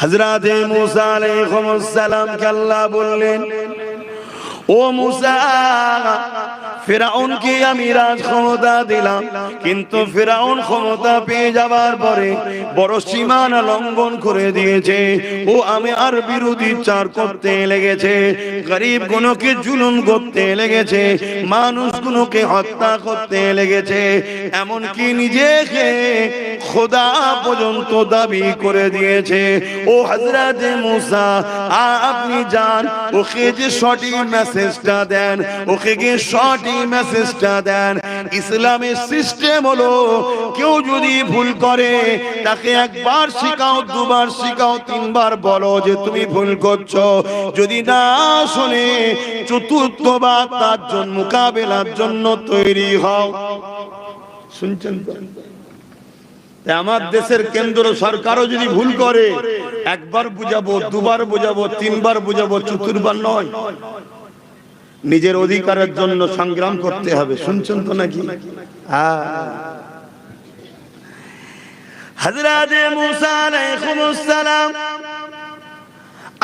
হযরত মুসা আলাইহিস সালামকে আল্লাহ বললেন, ও মুসা, ফিরাউনকে আমি রাজ ক্ষমতা দিলাম, কিন্তু ফিরাউন ক্ষমতা পেয়ে যাবার পরে বড় সীমানা লঙ্ঘন করে দিয়েছে। ও আমি আর বিরোধিতার করতে লেগেছে, গরিবগুলোকে জুলুম করতে লেগেছে, মানুষগুলোকে হত্যা করতে লেগেছে, এমনকি নিজেকে খোদা পর্যন্ত দাবি করে দিয়েছে। ও হযরত মুসা, আপনি যান, ওকে যে সঠিক মেসেজটা দেন, ওকে গিয়ে সঠিক মেসেজটা দেন। ইসলামের সিস্টেম হলো, কেউ যদি ভুল করে তাকে একবার শিখাও, দুবার শিখাও, তিনবার বলো যে তুমি ভুল করছো। যদি না শুনে চতুর্থবার তার জন্য মোকাবেলার জন্য তৈরি হও। শুনছেন তো? আমার দেশের কেন্দ্র সরকারও যদি ভুল করে একবার বুঝাবো, দুবার বুঝাবো, তিনবার বুঝাবো, চতুর্থবার নয়। নিজের অধিকারের জন্য সংগ্রাম করতে হবে। শুনছেন তো নাকি? হযরত মুসা আলাইহিস সালাম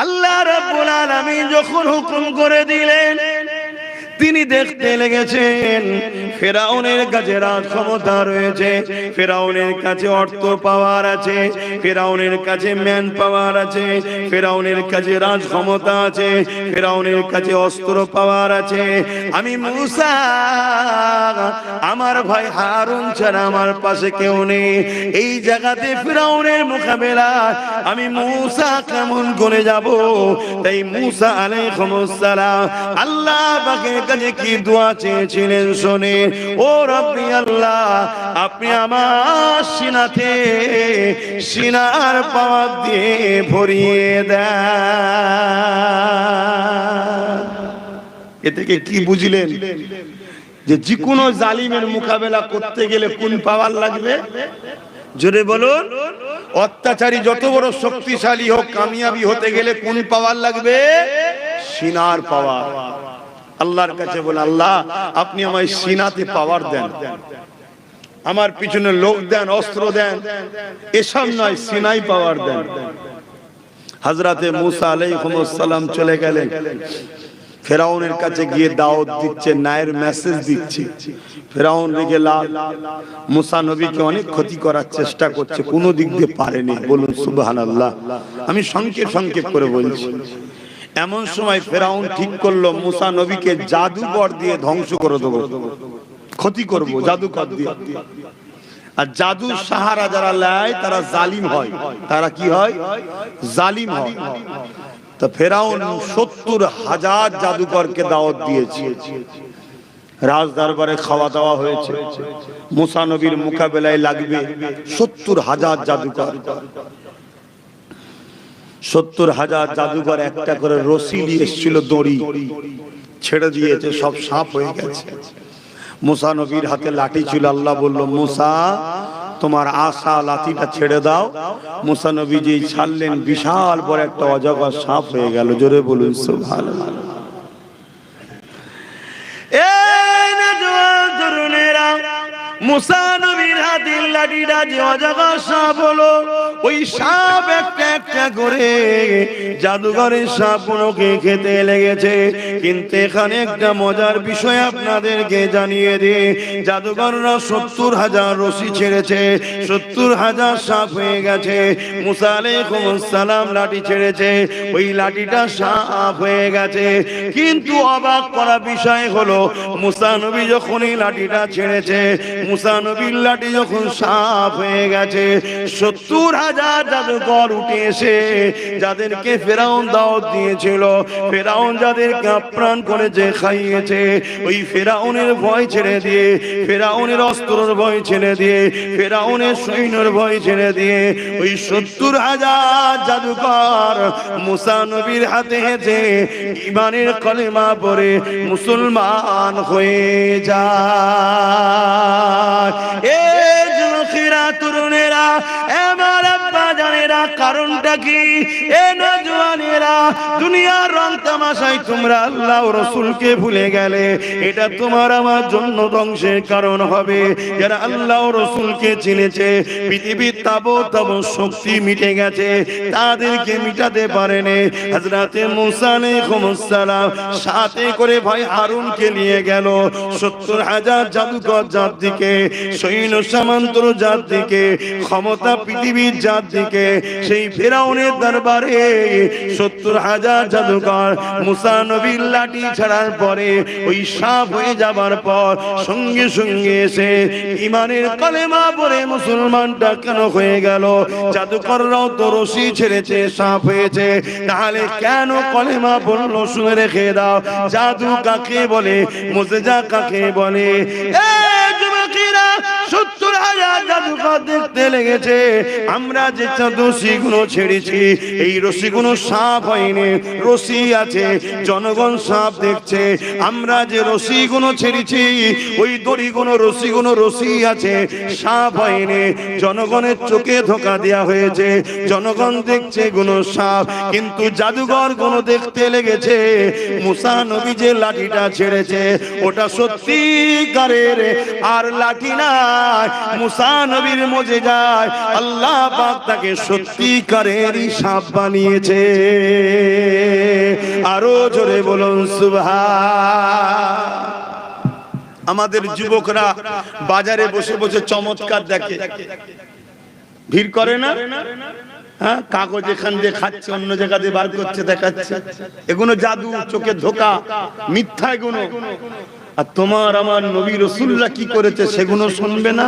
আল্লাহ রাব্বুল আলামিন যখন হুকুম করে দিলেন, তিনি দেখতে লেগেছেন ফিরাউনের কাছে রাজ ক্ষমতা রয়েছে, ফিরাউনের কাছে অর্থ পাওয়ার আছে, ফিরাউনের কাছে ম্যান পাওয়ার আছে, ফিরাউনের কাছে রাজ ক্ষমতা আছে, ফিরাউনের কাছে অস্ত্র পাওয়ার আছে। আমি মুসা, আমার ভাই হারুন ছাড়া আমার পাশে কেউ নেই। এই জায়গাতে ফিরাউনের মোকাবেলা আমি মুসা কেমন করে যাব? তাই মুসা আলাইহিস সালাম আল্লাহ পাকের কাছে কি দোয়া চেয়েছিলেন শুনে, ও রব্বি আল্লাহ, আপনি আমার সিনাতে সিনার পাওয়ার দিয়ে ভরিয়ে দেন। এ থেকে কি বুঝলেন? যে যে কোনো জালিমের মোকাবেলা করতে গেলে কোন পাওয়ার লাগবে? জোরে বলুন। অত্যাচারী যত বড় শক্তিশালী হোক, কামিয়াবি হতে গেলে কোন পাওয়ার লাগবে? সিনার পাওয়ার। আল্লাহর কাছে বলে, আল্লাহ আপনি আমায় সিনাতে পাওয়ার দেন, আমার পিছনে লোক দেন, অস্ত্র দেন, এসব নয়, সিনাই পাওয়ার দেন। হযরত মুসা আলাইহিস সালাম চলে গেলেন, ফিরাউনের কাছে গিয়ে দাওয়াত দিচ্ছে, ন্যায়ের মেসেজ দিচ্ছে। ফিরাউন রেগে লাল, মুসা নবীকে অনেক ক্ষতি করার চেষ্টা করছে, কোনো দিক দিয়ে পারেনি। বলুন সুবহানাল্লাহ। আমি সংক্ষেপ করে বলছি। এমন সময় ফিরাউন ঠিক করলো মুসা নবীকে জাদুকর দিয়ে ধ্বংস করে দেবো, ক্ষতি করব জাদুকর দিয়ে। আর জাদুর সাহারা যারা নেয় তারা জালিম হয়। তারা কি হয়? জালিম হয়। তো ফিরাউন ৭০,০০০ জাদুকরকে দাওয়াত দিয়েছে, রাজ দরবারে খাওয়া দাওয়া হয়েছে, মুসা নবীর মোকাবেলায় লাগবে ৭০,০০০ জাদুকর। ৭০,০০০ জাদুকর একটা করে রশি নিয়ে এসেছিল, দড়ি ছেড়ে দিয়েছে, সব সাপ হয়ে গেছে। মুসা নবীর হাতে লাঠি ছিল। আল্লাহ বলল, মুসা তোমার আশা লাঠিটা ছেড়ে দাও। মুসা নবী যেই ছাড়লেন, বিশাল বড় একটা অজগর সাপ হয়ে গেল। জোরে বলুন সুবহানাল্লাহ। এই না জওয়ান তরুণেরা, মুসা নবীর হাতের লাঠিটা যে অজগর সাপ হলো, ওই সাপ একটা একটা করে জাদুঘরের সাপগুলোকে খেতে লেগেছে। কিন্তু এখানে একটা মজার বিষয় আপনাদেরকে জানিয়ে দিই, জাদুঘররা ৭০,০০০ রশি ছেড়েছে, ৭০,০০০ সাপ হয়ে গেছে। মুসা আলাইহিস সালাম লাঠি ছেড়েছে, ওই লাঠিটা সাপ হয়ে গেছে। কিন্তু অবাক করা বিষয় হলো, মুসা নবী যখন এই লাঠিটা ছেড়েছে, মুসা নবীর লাঠি যখন সাপ হয়ে গেছে, ৭০,০০০ জাদুকর উঠে এসে যাদেরকে ফিরাউন দাওয়াত দিয়েছিল, ফিরাউন যাদেরকে আপ্যায়ন করেছে, খাইয়েছে, ওই ফিরাউনের ভয় ছেড়ে দিয়ে, ফিরাউনের অস্ত্রের ভয় ছেড়ে দিয়ে, ফিরাউনের সৈন্যের ভয় ছেড়ে দিয়ে ওই ৭০,০০০ জাদুকর মুসা নবীর হাতে হেঁটে ঈমানের কলেমা পড়ে মুসলমান হয়ে যায়। এই যুবকেরা, তরুণেরা, আমার আব্বা জানেরা, কারণটা কি? এ নওজওয়ানেরা, দুনিয়ার রং তামাশায় তোমরা আল্লাহ ও রাসূলকে ভুলে গেলে, এটা তোমার আমার জন্য ধ্বংসের কারণ হবে। যারা আল্লাহ ও রাসূলকে চিনেছে, পৃথিবীর তাবৎ শক্তি মিটে গেছে, তাদেরকে মিটাতে পারেনি। হযরতে মুসা আলাইহিস সালাম সাথে করে ভাই হারুনকে নিয়ে গেল ৭০,০০০ জাদুকর জাতিকে, সৈন্য সামন্ত জাতিকে, ক্ষমতা পৃথিবীর জাতিকে, সেই ফেরাউনের দরবারে ৭০,০০০ জাদুকর মুসা নবীর লাঠি ছাড়ার পরে ওই সাপ হয়ে যাবার পর সঙ্গে সঙ্গে এসে ইমানের কালেমা পড়ে মুসলমানটা কেন হয়ে গেল? জাদুকররাও তো রশি ছেড়েছে, সাপ হয়েছে, তাহলে কেন কলেমা পড়লো? শুনে রেখে দাও, জাদু কাকে বলে, মুজিজা কাকে বলে? এ যুবকেরা, ৭০,০০০ জাদুকর দেখতে লেগেছে আমরা যে রশিগুলো ছেড়েছি, এই রশিগুলো সাপ হয়নি, রশি আছে। জনগণ সাপ দেখছে, আমরা যে রশিগুলো ছেড়েছি ওই দড়িগুলো রশিগুলো রশি আছে, সাপ হয়নি। জনগণের চোখে ধোঁকা দেওয়া হয়েছে, জনগণ দেখছে গুলো সাপ, কিন্তু জাদুঘর গুলো দেখতে লেগেছে মুসা নবী যে লাঠিটা ছেড়েছে ওটা সত্যিকারের আর লাঠি নাই, মুসা নবীর মুজিজায় আল্লাহ পাক তাকে সত্যিকারেরই সাপ বানিয়েছে। আরো জোরে বলুন সুবহান। আমাদের যুবকরা বাজারে বসে বসে চমৎকার দেখে, ভিড় করে না? হ্যাঁ, কাগজ এখান দিয়ে খাচ্ছে, অন্য জায়গা দিয়ে বার করছে, দেখাচ্ছে। এগুলো জাদু, চোখে ধোকা, মিথ্যা এগুলো। আর তোমার আমার নবী রাসূলুল্লাহ কি করেছে সেগুলো শুনবে না?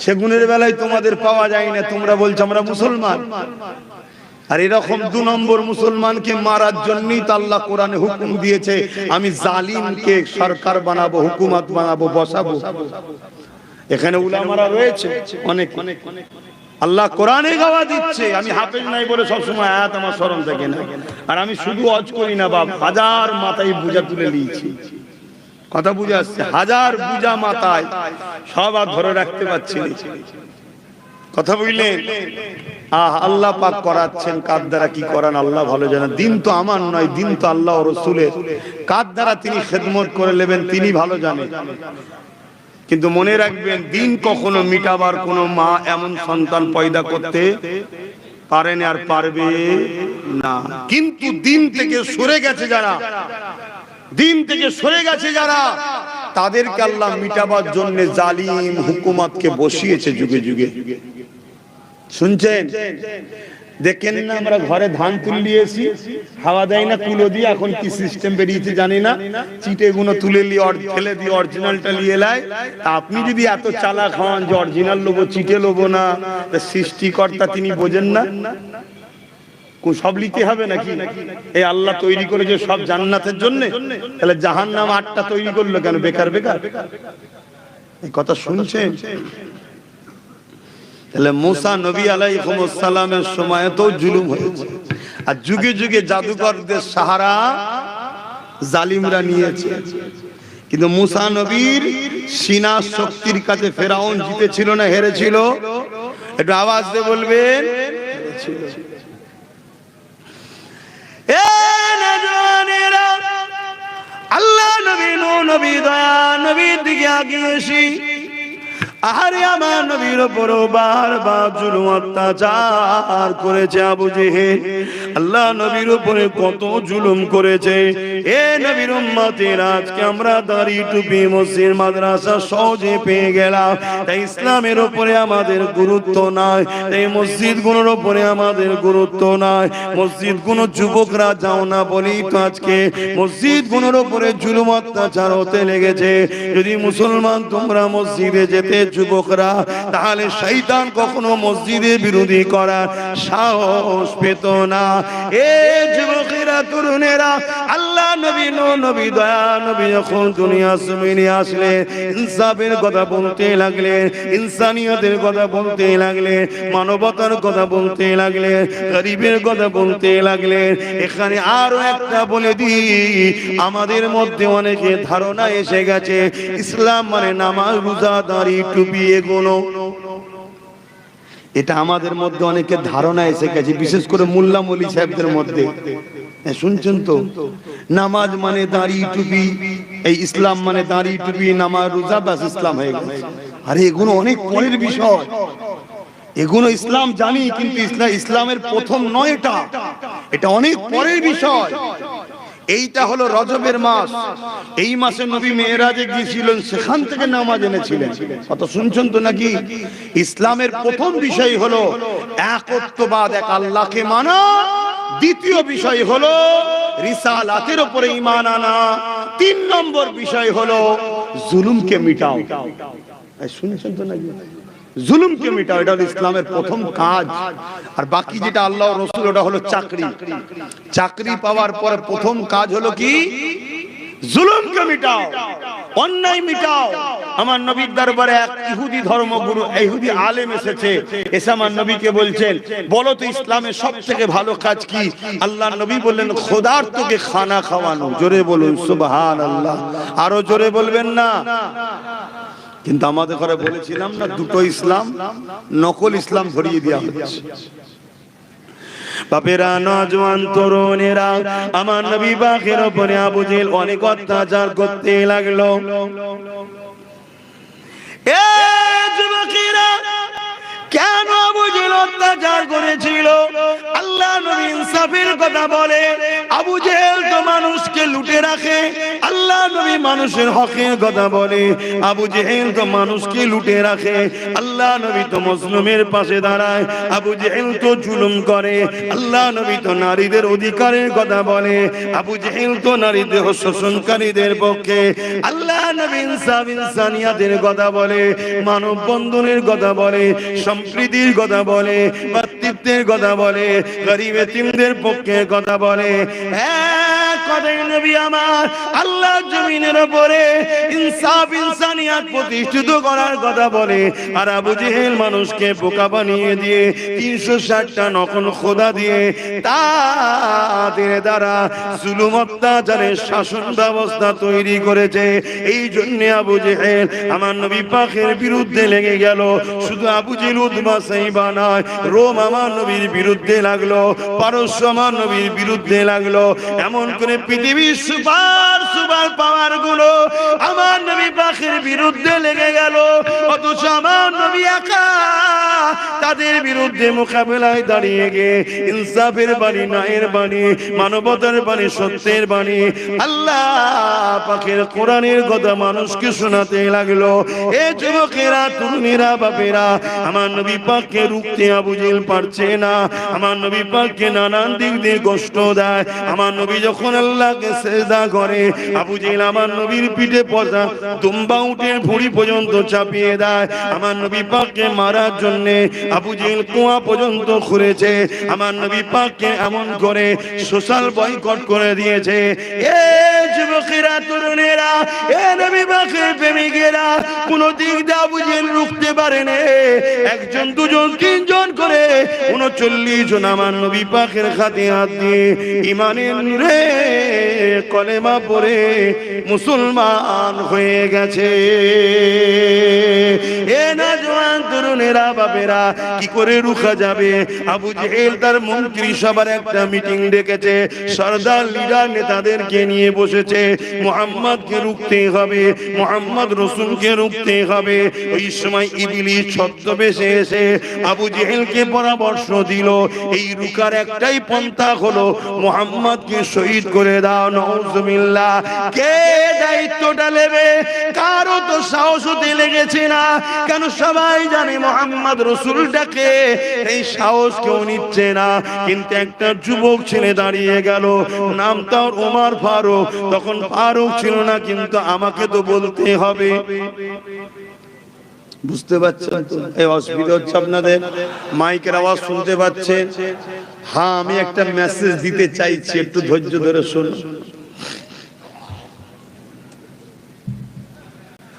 সেগুনের বেলায় তোমাদের পাওয়া যায় না, তোমরা বলছো আমরা মুসলমান। আর এরকম ২ নম্বর মুসলমানকে মারার জন্যই তো আল্লাহ কোরআনে হুকুম দিয়েছে, আমি জালিমকে সরকার বানাবো, হুকুমত বানাবো, বসাবো। এখানে উলামারা রয়েছে অনেক, আল্লাহ কোরআনে গাওয়া দিচ্ছে। আমি হাফেজ নাই বলে সবসময় আয়াত আমার স্মরণ থাকে না, আর আমি শুধু ওয়াজ করি না বাপ, হাজার মাথায় বোঝা তুলে নিয়েছি। কথা বুঝে আসছে? হাজার বোঝা মাথায়, সব আর ধরে রাখতে পারছি না। কথা বুঝলেন? আল্লাহ পাক করাচ্ছেন, কার দ্বারা কি করান আল্লাহ ভালো জানেন। দিন তো আমার নয়, দিন তো আল্লাহ ও রাসূলের, কার দ্বারা তিনি খেদমত করে নেবেন তিনি ভালো জানেন। কিন্তু মনে রাখবেন, দিন কখনো মিটাবার কোনো মা এমন সন্তান পয়দা করতে পারেন আর পারবে না। কিন্তু দিন থেকে সরে গেছে যারা, দিন থেকে সরে গেছে যারা, তাদেরকে আল্লাহ মিটাবার জন্য জালিম হুকুমতকে বসিয়েছে যুগে যুগে। শুনছেন? দেখেন না, আমরা ঘরে ধান তুলিয়েছি, হাওয়া দেয় না কুলো দিয়ে, এখন কি সিস্টেম বেরিয়েছে জানি না, চিটে গুলো তুলে নিয়ে ফেলে দিয়ে অরিজিনালটা নিয়ে এলাই। আপনি যদি এত চালাক হন যে অরিজিনাল লোবো, চিটে লোবো না, সৃষ্টিকর্তা তিনি বোঝেন না? সব নিতে হবে নাকি? এই আল্লাহ তৈরি করেছে সব জান্নাতের জন্য, তাহলে জাহান্নাম ৮টা তৈরি করলো কেন? বেকার বেকার। এই কথা শুনছেন? তাহলে মুসা নবী আলাইহিস সালামের সময় তো জুলুম হয়েছে, আর যুগে যুগে জাদুকরদের সাহারা জালিমরা নিয়েছে। কিন্তু মুসা নবীর সিনা শক্তির কাছে ফেরাউন জিতেছিল না হেরেছিল? একটু আওয়াজ দিয়ে বলবেন। আল্লাহ নবী, নবী দয়া নবীর দিকে আগিয়ে এসি, আহারে আমার নবীর উপর বারবার জুলুম অত্যাচার করেছে আবু জেহেল। আল্লাহ নবীর উপরে কত জুলুম করেছে। এ নবীর উম্মতের, আজকে আমরা দাড়ি টুপি মসজিদ মাদ্রাসা সহজে পেয়ে গেলাম, তাই ইসলামের উপরে আমাদের গুরুত্ব নাই, এই মসজিদ গুলোর উপরে আমাদের গুরুত্ব নাই। মসজিদ গুলো যুবকরা যাও না বলি তো আজকে মসজিদ গুলোর উপরে জুলুম অত্যাচার হতে লেগেছে। যদি মুসলমান তোমরা মসজিদে যেতে যুবকরা, তাহলে শয়তান কখনো মসজিদের বিরোধী করার সাহস পেত না। এ যুবকেরা, তরুণেরা, আল্লাহ নবী, নবী দয়া নবী যখন দুনিয়া জমিনে আসলে ইনসাফের কথা বলতে লাগলে, ইনসানিয়তের কথা বলতে লাগলে, মানবতার কথা বলতে লাগলে, গরিবের কথা বলতে লাগলে। এখানে আরো একটা বলে দিই, আমাদের মধ্যে অনেকে ধারণা এসে গেছে ইসলাম মানে নামাজ, রোজা, দাড়ি টুপি, এগুলো এটা আমাদের মধ্যে অনেকের ধারণা এসে গেছে, বিশেষ করে মোল্লা মৌলী সাহেবদের মধ্যে। শুনছেন তো, নামাজ মানে দাড়ি টুপি, এই ইসলাম মানে দাড়ি টুপি নামাজ রোজা বাস ইসলাম হয়ে গেছে। আরে এগুলো অনেক পরের বিষয়, এগুলো ইসলাম জানি, কিন্তু ইসলামের প্রথম নয় এটা, এটা অনেক পরের বিষয়। এইটা হলো রজবের মাস, এই মাসে নবী মেরাজে গিয়েছিলেন, সেখান থেকে নামাজ এনেছিলেন। কত শুনছেন তো নাকি? ইসলামের প্রথম বিষয় হলো একত্ববাদ, এক আল্লাহকে মানা। দ্বিতীয় বিষয় হলো রিসালাতের উপরে ঈমান আনা। 3 নম্বর বিষয় হলো জুলুমকে মিটাও। শুনছেন তো নাকি? জুলুমকে মিটাও, এটা হলো ইসলামের প্রথম কাজ। আর বাকি যেটা আল্লাহ রাসূল, ওটা হলো চাকরি। চাকরি পাওয়ার পরে প্রথম কাজ হলো কি? জুলুমকে মিটাও, অন্যায় মিটাও। আমার নবীর দরবারে এক ইহুদি ধর্মগুরু, ইহুদি আলেম এসেছে, এসে আমার নবীকে বলছেন, বলো তো ইসলামের সবথেকে ভালো কাজ কি? আল্লাহর নবী বললেন, খোদার তোকে খানা খাওয়ানো। জোরে বলুন সুবহানাল্লাহ, আরো জোরে বলবেন না? কিন্তু আমাদের ঘরে বলেছিলাম না, দুটো ইসলাম, নকল ইসলাম ধরিয়ে দেওয়া হচ্ছে। বাপেরা, নওজোয়ান তরুণেরা, আমার নবী পাকের উপরে আবু জেহেল অনেক অত্যাচার করতে লাগলো। এ যুবকেরা, কেন আবু জেহেল অত্যাচার করেছিল? আল্লাহ নবী ইনসাফের কথা বলে। আবু জেহেল তো মানুষকে লুটে রাখে, আল্লাহ নবী মানুষের হকের কথা বলে। আবু জেহেল তো মানুষকে লুটে রাখে, আল্লাহ নবী তো মুসলিমের পাশে দাঁড়ায়। আবু জেহেল তো জুলুম করে, আল্লাহ নবী তো নারীদের অধিকারের কথা বলে। আবু জেহেল তো নারীদের শোষণকারীদের পক্ষে, আল্লাহ নবী ইনসাফ ইনসানিয়াতের কথা বলে, মানব বন্ধনের কথা বলে, সম্প্রীতির কথা বলে, ভাতৃত্বের কথা বলে, গরিব এতিমদের পক্ষে কথা বলে। কথাই নবী আমার আল্লাহ জমিনের উপরে ইনসাফ ইনসানিয়াত প্রতিষ্ঠিত করার কথা বলে। আর আবু জেহেল মানুষকে বোকা বানিয়ে দিয়ে 360টা নকল খোদা দিয়ে তাদের দ্বারা জুলুম অত্যাচারের শাসন ব্যবস্থা তৈরি করেছে। এই জন্য আবু জেহেল আমার নবী পাকের বিরুদ্ধে লেগে গেল। শুধু আবু জেহেল উতবা সাইবা নয়, রোম আমার নবীর বিরুদ্ধে লাগলো, পারস্য আমার নবীর বিরুদ্ধে লাগলো। এমন করে পৃথিবীর সুপার সুপার পাওয়ার গুলো আমার নবী পাকের বিরুদ্ধে লেগে গেল। অথচ আমার নবী একা তাদের বিরুদ্ধে মোকাবেলায় দাঁড়িয়ে গিয়ে ইনসাফের বাণী, ন্যায়ের বাণী, মানবতার বাণী, সত্যের বাণী, আল্লাহ পাকের কোরআনের কথা মানুষকে শোনাতে লাগলো। এ যুবকেরা, তরুণীরা, বাপেরা, আমার নবী পাককে রুখতে আবু জেহেল পারছে না। আমার নবী পাককে নানান দিক দিয়ে কষ্ট দেয়। আমার নবী যখন আল্লাহকে সিজদা করে, আবু জেহেল আমার নবীর পিঠে পচা দুম্বা উটের ভুঁড়ি পর্যন্ত চাপিয়ে দেয়। আমার নবী পাককে মারার জন্য আবু জেহেল কুয়া পর্যন্ত খুঁড়েছে। আমার নবী পাককে এমন করে সোশ্যাল বয়কট করে দিয়েছে। এ যুবকেরা, তরুণেরা, এ নবী পাকের প্রেমিকেরা, কোন দিক দিয়ে আবু জেহেল রুখতে পারেনি। 1 জন 2 জন 3 জন করে 39 জন আমার নবী পাকের হাতে হাত দিয়ে ঈমানের নূরে কলেমা পড়ে মুসলমান হয়ে গেছে। এ নওজোয়ান তরুণেরা, বাপেরা, কি করে রুখা যাবে? আবু জেহেল তার মন্ত্রী সবার একটা মিটিং ডেকেছে, সরদার লিডার নেতাদেরকে নিয়ে বসেছে। মুহাম্মদকে রুখতে হবে, মুহাম্মদ রাসূলকে রুখতে হবে। ওই সময় ইবলিস ছদ্মবেশে এসে আবু জেহেলকে পরামর্শ দিল, এই রুকার একটাই পন্থা হলো মুহাম্মদকে শহীদ করে দাও। নাউজুবিল্লাহ। কে দায়িত্বটা নেবে? কারো তো সাহস হতে লেগেছে না। কেন? সবাই জানে মুহাম্মদ রাসূলটাকে, এই সাহস কেউ নিচ্ছে না। কিন্তু একটা যুবক ছেলে দাঁড়িয়ে গেল, নাম তার ওমর ফারুক। তখন ফারুক ছিল না, কিন্তু আমাকে তো বলতে হবে। বুঝতে পারছেন তো? এই অসুবিধা হচ্ছে আপনাদের? মাইকের আওয়াজ শুনতে পাচ্ছেন? হ্যাঁ, আমি একটা মেসেজ দিতে চাইছি, একটু ধৈর্য ধরে শুনুন।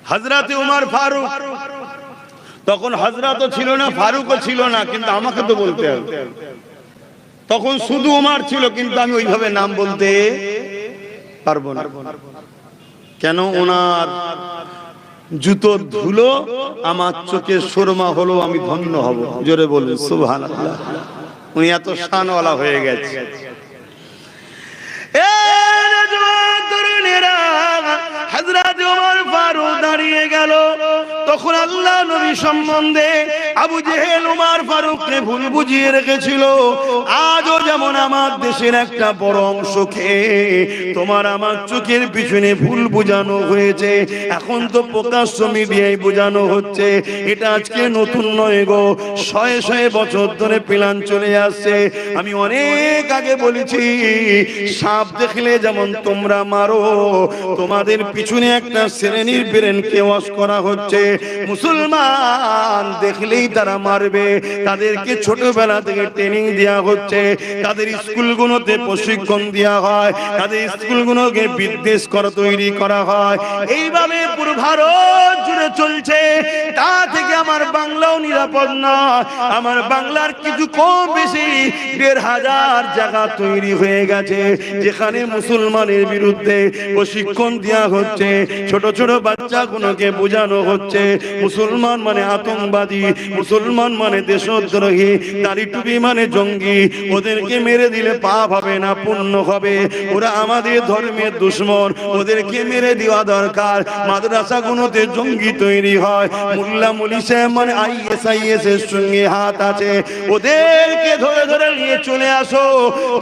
হযরতে ওমর ফারুক, তখন হযরতও ছিল না, ফারুকও ছিল না, কিন্তু আমাকে তো বলতে হবে। তখন শুধু ওমর ছিল, কিন্তু আমি ওইভাবে নাম বলতে পারবো না। কেন? ওনার জুতো ধুলো আমার চোখে সুরমা হলো, আমি ধন্য হব। জোরে বলুন সুবহানাল্লাহ। উনি এত শানওয়ালা হয়ে গেছে। হযরত ওমর ফারুক দাঁড়িয়ে গেল। তখন আল্লাহ নবী সম্বন্ধে আবু জেহেল ওমর ফারুককে ভুল বুঝিয়ে রেখেছিল। আজও যেমন আমার দেশের একটা বড় অংশকে তোমার আমার চোখের পিছনে ভুল বোঝানো হয়েছে, এখন তো প্রকাশ্য মিডিয়ায় বোঝানো হচ্ছে। এটা আজকে নতুন নয় গো, শয়ে শয়ে বছর ধরে প্ল্যান চলে আসছে। আমি অনেক আগে বলেছি, সাপ দেখলে যেমন তোমরা মারো, তোমাদের পিছনে একটা শ্রেণীর ব্রেনকে ওয়াশ করা হচ্ছে। মুসলমান দেখলেই তারা মারবে, তাদেরকে ছোটবেলা থেকে ট্রেনিং দেওয়া হচ্ছে, তাদের স্কুলগুলোতে প্রশিক্ষণ দেওয়া হয়, তাদের স্কুলগুলোকে বিদ্বেষ করা তৈরি করা হয়। এইভাবে পুরো ভারত জুড়ে চলছে। তা থেকে আমার বাংলাও নিরাপদ নয়। আমার বাংলার কিছু কম বেশি ১,৫০০ জায়গা তৈরি হয়ে গেছে, যেখানে মুসলমানের বিরুদ্ধে প্রশিক্ষণ দেওয়া হচ্ছে। ছোট ছোট বাচ্চাগুলোকে বোঝানো হচ্ছে মুসলমান মানে আতঙ্কবাদী, মুসলমান মানে দেশদ্রোহী, দাড়ি টুপি মানে জঙ্গি, ওদেরকে মেরে দিলে পাপ হবে না পুণ্য হবে, ওরা আমাদের ধর্মের দুশমন, ওদেরকে মেরে দেওয়া দরকার। মাদ্রাসাগুলোতে জঙ্গি তৈরি হয়, মোল্লা মুলি সাহেব মানে ISIS এর সঙ্গে হাত আছে, ওদেরকে ধরে ধরে নিয়ে চলে আসো।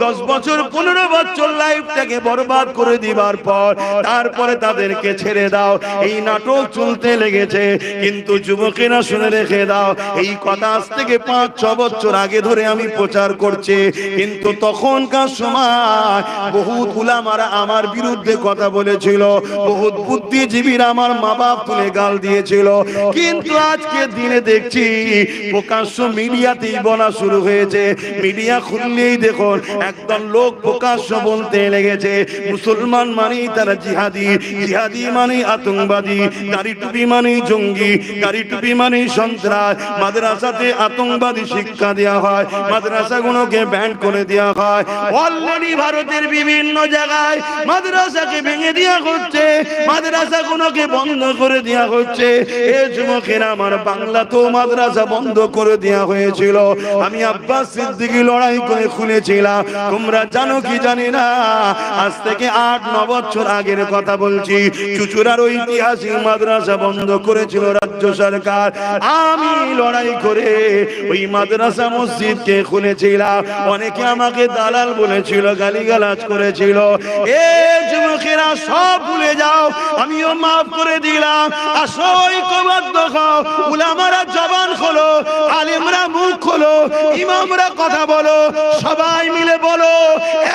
10 বছর 15 বছর লাইফটাকে বরবাদ করে দিবার পর তারপরে তাদেরকে ছেড়ে দাও। এই নাটক চলতে লেগেছে। কিন্তু যুবকেরা শুনে রেখে দাও, এই কথা আজ থেকে 5-6 বছর আগে ধরে আমি প্রচার করছি। কিন্তু তখনকার সময় বহুত উলামারা আমার বিরুদ্ধে কথা বলেছিল, বহুত বুদ্ধিজীবীরা আমার মা বাপ তুলে গাল দিয়েছিল। কিন্তু আজকে দিনে দেখছি প্রকাশ্য মিডিয়াতেই বলা শুরু হয়েছে। মিডিয়া খুললেই দেখুন একদল লোক প্রকাশ্য বলতে লেগেছে মুসলমান মানেই তারা জিহাদি, জিহাদি মানে আতঙ্কবাদী, দাড়ি টুপি মানে জঙ্গি, দাড়ি টুপি মানে সন্ত্রাস। মাদ্রাসাতে আতঙ্কবাদী শিক্ষা দেওয়া হয়, মাদ্রাসাগুলোকে ব্যান করে দেওয়া হয়। অলরেডি ভারতের বিভিন্ন জায়গায় মাদ্রাসাকে ভেঙে দেওয়া হচ্ছে, মাদ্রাসাগুলোকে বন্ধ করে দেওয়া হচ্ছে। এই যুবকেরা আমার বাংলাতেও মাদ্রাসা বন্ধ করে দেওয়া হয়েছিল। আমি আব্বাস সিদ্দিকী লড়াই করে খুলেছিলাম। তোমরা জানো কি জানি না, আজ থেকে 8-9 বছর আগের কথা বলছি। চুচুড়ার ঐতিহাসিক মাদ্রাসা বন্ধ করেছিল রাজ্য সরকার। আমি লড়াই করে ওই মাদ্রাসা মসজিদকে খুলেছিলাম। অনেকে আমাকে দালাল বলেছিল, গালিগালাজ করেছিল। এই যুবকেরা সব ভুলে যাও, আমিও মাফ করে দিলাম। আসো ঐক্যবদ্ধ হও, উলামারা জবান খোলো, আলেমরা মুখ খোলো, ইমামরা কথা বলো, সবাই মিলে বলো।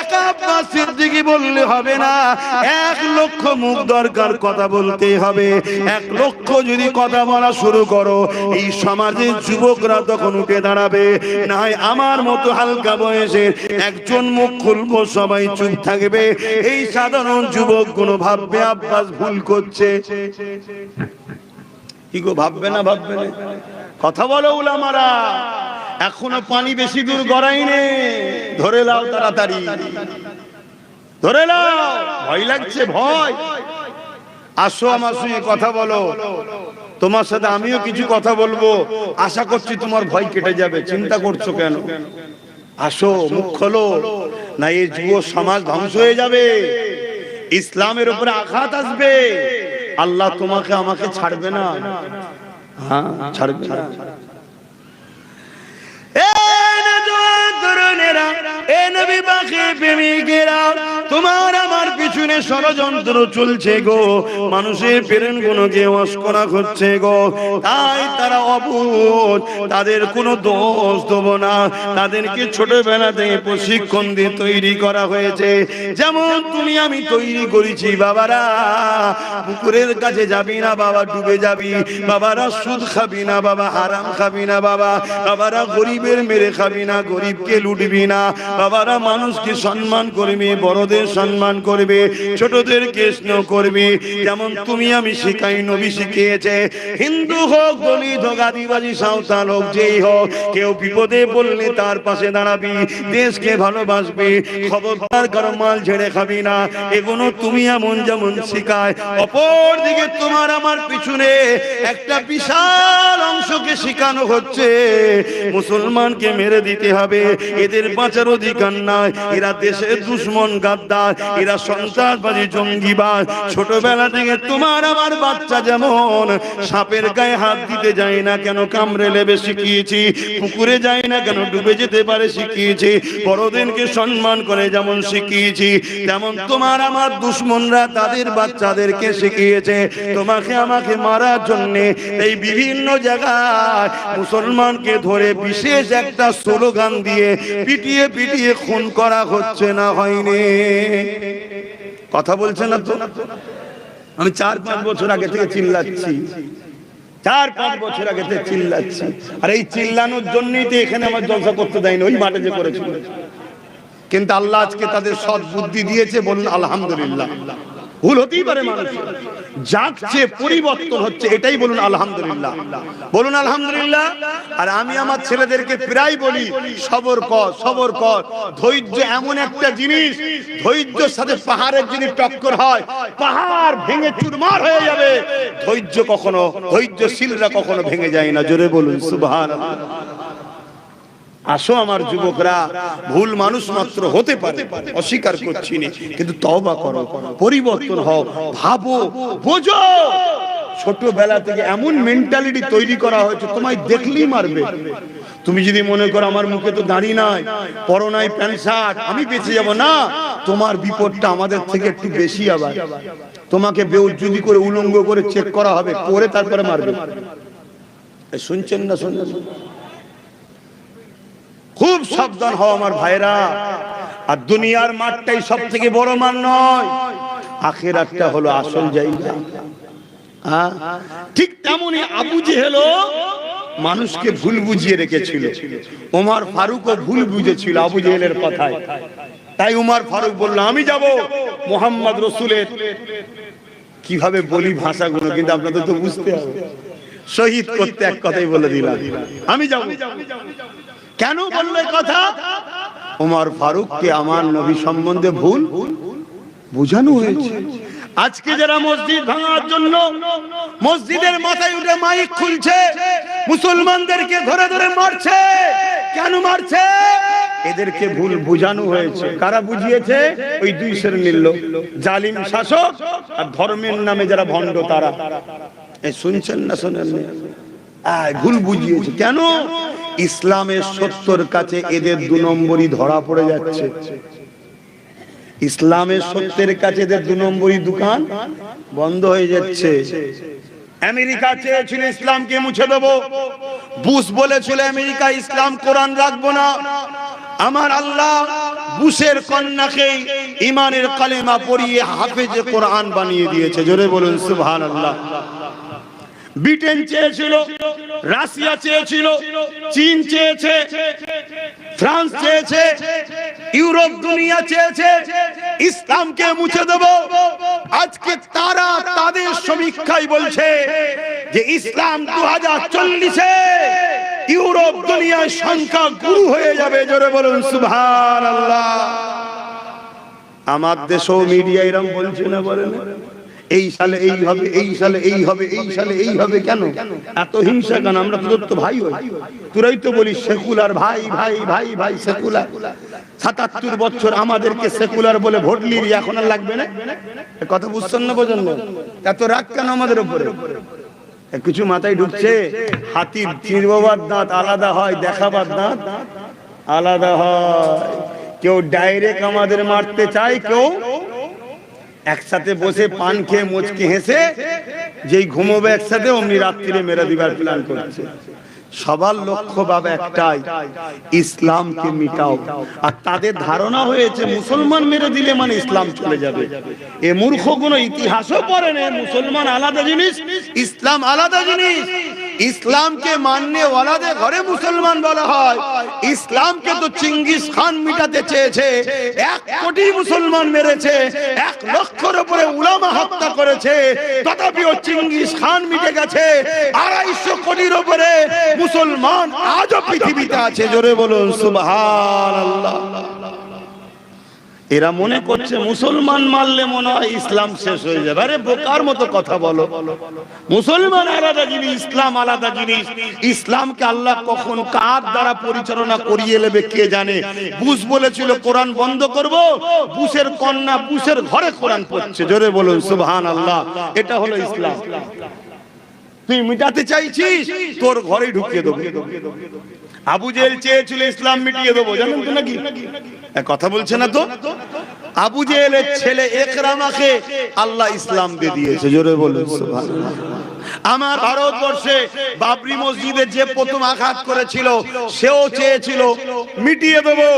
একা আব্বাস সিদ্দিকী বললে হবে না, 1 লক্ষ মুখ দরকার, কথা বলতে হবে। 1 লক্ষ যদি কথা বলা শুরু করো, এই সমাজের যুবকরা তখন উঠে দাঁড়াবে। না হয় আমার মতো হালকা বয়সের একজন মুখ খুলবো, সবাই চুপ থাকবে। এই সাধারণ যুবকগুলো ভাববে আব্বাস ভুল করছে। কি গো, ভাববে না? ভাববে না? কথা বলো উলামারা, এখনো পানি বেশি দূর গড়াইনি, ধরে লাও তাড়াতাড়ি, ধরে লাও। ভয় লাগছে? ভয়? আসো আমার সঙ্গে কথা বলো, তোমার সাথে আমিও কিছু কথা বলবো। আশা করছি তোমার ভয় কেটে যাবে। চিন্তা করছো কেন? আসো, মুখ খোলো, না এই যুব সমাজ ধ্বংস হয়ে যাবে, ইসলামের উপরে আঘাত আসবে। আল্লাহ তোমাকে আমাকে ছাড়বে না। হ্যাঁ, ছাড়বে না। তোমার আমার পিছনে ষড়যন্ত্র চলছে গো, মানুষের প্রেরণ গুলোকে ওয়াশ করা হচ্ছে গো। তাই তারা অবুঝ, তাদের কোনো দোষ দেব না। তাদেরকে ছোটবেলা থেকে প্রশিক্ষণ দিয়ে তৈরি করা হয়েছে। যেমন তুমি আমি তৈরি করেছি, বাবারা পুকুরের কাছে যাবি না, বাবা ডুবে যাবি, বাবারা সুদ খাবি না, বাবা হারাম খাবি না, বাবারা গরিবের মেরে খাবি না, গরিবকে লুটবি না, বাবারা মানুষকে সম্মান করবি, বড়দের সম্মান করবে। ছোটদেরকে স্নেহ করবি, যেমন তুমি আমি শিখাই, নবী শিখিয়েছে। হিন্দু হোক, দলিত হোক, আদিবাসী, সাঁওতাল হোক, যেই হোক, কেউ বিপদে পড়লে তার পাশে দাঁড়াবি, দেশকে ভালোবাসবি, খবরদার কারো মাল ঝেড়ে খাবি না। এগুলো তুমি এমন যেমন শিখায়। অপর দিকে তোমার আমার পিছনে একটা বিশাল অংশকে শিখানো হচ্ছে মুসলমানকে মেরে দিতে হবে, এদের বাঁচার অধিকার নাই, এরা দেশের দুশ্মন, গাদ্দার, এরা সন্ত্রাসবাদী, জঙ্গিবাদ। ছোটবেলা থেকে তোমার আমার বাচ্চা যেমন সাপের গায়ে হাত দিতে যায় না কেন, কামড়ে লেবে শিখিয়েছি, পুকুরে যায় না কেন, ডুবে যেতে পারে শিখিয়েছি, বড়দেরকে সম্মান করে যেমন শিখিয়েছি, তেমন তোমার আমার দুশ্মনরা তাদের বাচ্চাদেরকে শিখিয়েছে তোমাকে আমাকে মারার জন্য। এই বিভিন্ন জায়গায় মুসলমানকে ধরে বিশেষ একটা স্লোগান দিয়ে পিটিয়ে পিটিয়ে খুন করা হচ্ছে না হয়নি? কথা বলছে না তো? আমি 4-5 বছর আগে থেকে চিল্লাচ্ছি, 4-5 বছর আগে থেকে চিল্লাচ্ছি, আর এই চিল্লানোর জন্যই তো এখানে আমার জলসা করতে দেয়নি, ওই মাঠে যে করেছিল। কিন্তু আল্লাহ আজকে তাদের সৎ বুদ্ধি দিয়েছে, বলুন আলহামদুলিল্লাহ। ভুল হতেই পারে, মানুষ যাচ্ছে, পরিবর্তন হচ্ছে, এটাই বলুন আলহামদুলিল্লাহ, বলুন আলহামদুলিল্লাহ। আর আমি আমার ছেলেদেরকে প্রায় বলি, সবর কর, সবর কর। ধৈর্য এমন একটা জিনিস, ধৈর্যের সাথে পাহাড়ের যদি টক্কর হয়, পাহাড় ভেঙে চুরমার হয়ে যাবে। ধৈর্যশীলরা কখনো ভেঙে যায় না। জোরে বলুন সুবহানাল্লাহ। আসো আমার যুবকরা, ভুল মানুষ মাত্র হতে পারে, অস্বীকার করছি না, কিন্তু তওবা করো, পরিবর্তন হও, ভাবো, বোঝো। ছোটবেলা থেকে এমন মেন্টালিটি তৈরি করা হয়েছে, তোমায় দেখলেই মারবে। তুমি যদি মনে করো আমার মুখে তো দাড়ি নাই, পরো নাই প্যান্ট শার্ট, আমি বেঁচে যাব, না, তোমার বিপদটা আমাদের থেকে একটু বেশি। আবার তোমাকে বেউজ্জুদি করে উলঙ্গ করে চেক করা হবে, করে তারপরে মারবে। শুনছেন না? শুনছেন? খুব সাবধান হও আমার ভাইরা। আর দুনিয়ার মাঠটাই সব থেকে বড় মান নয়, আখিরাতটা হলো আসল জায়গা। ঠিক তেমনি আবু জেহেল মানুষকে ভুল বুঝিয়ে রেখেছিল, ওমর ফারুকও ভুল বুঝেছিল আবু জেহেলের কথায়। তাই ওমর ফারুক বলল, আমি যাব মুহাম্মদ রাসূলের, কিভাবে বলি ভাষাগুলো, কিন্তু আপনাদের তো বুঝতে হবে, শহীদ করতে এক কথাই বলে দিলাম, আমি যাব। কেন বললে কথা? ওমর ফারুককে আমার নবী সম্বন্ধে ভুল বুঝানো হয়েছে। আজকে যারা মসজিদ ভাঙার জন্য মসজিদের মাথায় উঠে মাইক খুলছে, মুসলমানদেরকে ধরে ধরে মারছে, কেন মারছে? এদেরকে ভুল বুঝানো হয়েছে। কারা বুঝিয়েছে? ওই 2 শ্রেণীর লোক, জালিম শাসক আর ধর্মের নামে যারা ভণ্ড তারা। শুনছেন না? শোনেন না? ভুল বুঝিয়েছে। কেন? ইসলামের সত্যর কাছে এদের 2 নম্বরই ধরা পড়ে যাচ্ছে। ইসলামের সত্যের কাছে এদের 2 নম্বরই দোকান বন্ধ হয়ে যাচ্ছে। আমেরিকা চেয়েছিল ইসলামকে মুছে দেব, বুশ বলেছিল আমেরিকা ইসলাম কোরআন রাখবো না। আমার আল্লাহ বুশের কন্যাকে ঈমানের কালেমা পড়িয়ে হাফেজে কোরআন বানিয়ে দিয়েছে। জোরে বলুন সুবহানাল্লাহ। ব্রিটেন চেয়েছিল, রাশিয়া চেয়েছিল, চীন চেয়েছে, ফ্রান্স চেয়েছে, ইউরোপ দুনিয়া চেয়েছে ইসলামকে মুছে দেব। আজকে তারা তাদের সমীক্ষায় বলছে যে ইসলাম 2040-এ ইউরোপ দুনিয়ার সংখ্যা গুরু হয়ে যাবে। জোরে বলুন সুবহানাল্লাহ। আমার দেশও মিডিয়া এরকম বলছে না, বলেন এই সালে এই হবে, এই সালে এই হবে, এই সালে এই হবে। কেন এত হিংসা? কেন? আমরা তোর তো ভাই হই, তোরাই তো বলিস সেকুলার, ভাই ভাই ভাই ভাই সেকুলার। 77 বছর আমাদেরকে সেকুলার বলে ভোট নিবি, এখন আর লাগবে না? কথা বুঝছেন না? বোঝেন না? এত রাগ কেন আমাদের উপরে? কিছু মাথায় ঢুকছে? হাতির চিরবার দাঁত আলাদা হয়, দেখাবার দাঁত আলাদা হয়। কেউ ডাইরেক্ট আমাদের মারতে চায়, কেউ একসাথে বসে পান খেয়ে মুচকি হেসে যেই ঘুমোবে একসাথে অমনি রাত্রিরে মেরে দিবার প্ল্যান করছে। সবার লক্ষ্য বাবা একটাই, ইসলামকে মিটাও। আর তাদের ধারণা হয়েছে মুসলমান মেরে দিলে মানে ইসলাম চলে যাবে। এ মূর্খ কোনো ইতিহাসও পড়ে না। মুসলমান আলাদা জিনিস, ইসলাম আলাদা জিনিস। ইসলামকে মাননে ওয়ালাদের ঘরে মুসলমান বলা হয়। ইসলামকে তো চিঙ্গিস খান মিটাতে চেয়েছে, 1 কোটি মুসলমান মেরেছে, 1 লক্ষের উপরে উলামা হত্যা করেছে, তথাপিও চিঙ্গিস খান মিটে গেছে। 250 কোটির উপরে মুসলমান আজও পৃথিবীতে আছে। জোরে বলুন সুবহানাল্লাহ। এরা মনে করছে মুসলমান মারলে মনে হয় ইসলাম শেষ হয়ে যাবে। আরে বোকার মতো কথা বলো। মুসলমান আলাদা জিনিস, ইসলাম আলাদা জিনিস। ইসলামকে আল্লাহ কখন কার দ্বারা পরিচালনা করিয়ে নেবে কে জানে। বুশ বলেছিল কোরআন বন্ধ করব, বুশের কন্যা বুশের ঘরে কোরআন পড়ছে। জোরে বলুন সুবহানাল্লাহ। এটা হলো ইসলাম। তুই মিটাতে চাইছিস, তোর ঘরে ঢুকিয়ে দেবো। আবু জেহেল চেয়েছিল ইসলাম মিটিয়ে দেবো, জানেন তো নাকি? কথা বলছে না তো। আবু জেহেলের ছেলে ইকরামাকে আল্লাহ ইসলাম দিয়ে দিয়েছে। জোরে বলুন সুবহানাল্লাহ। আমার ভারতবর্ষে বাবরি মসজিদে যে প্রথম আঘাত করেছিল, সেও চেয়েছিল মিটিয়ে দেবো।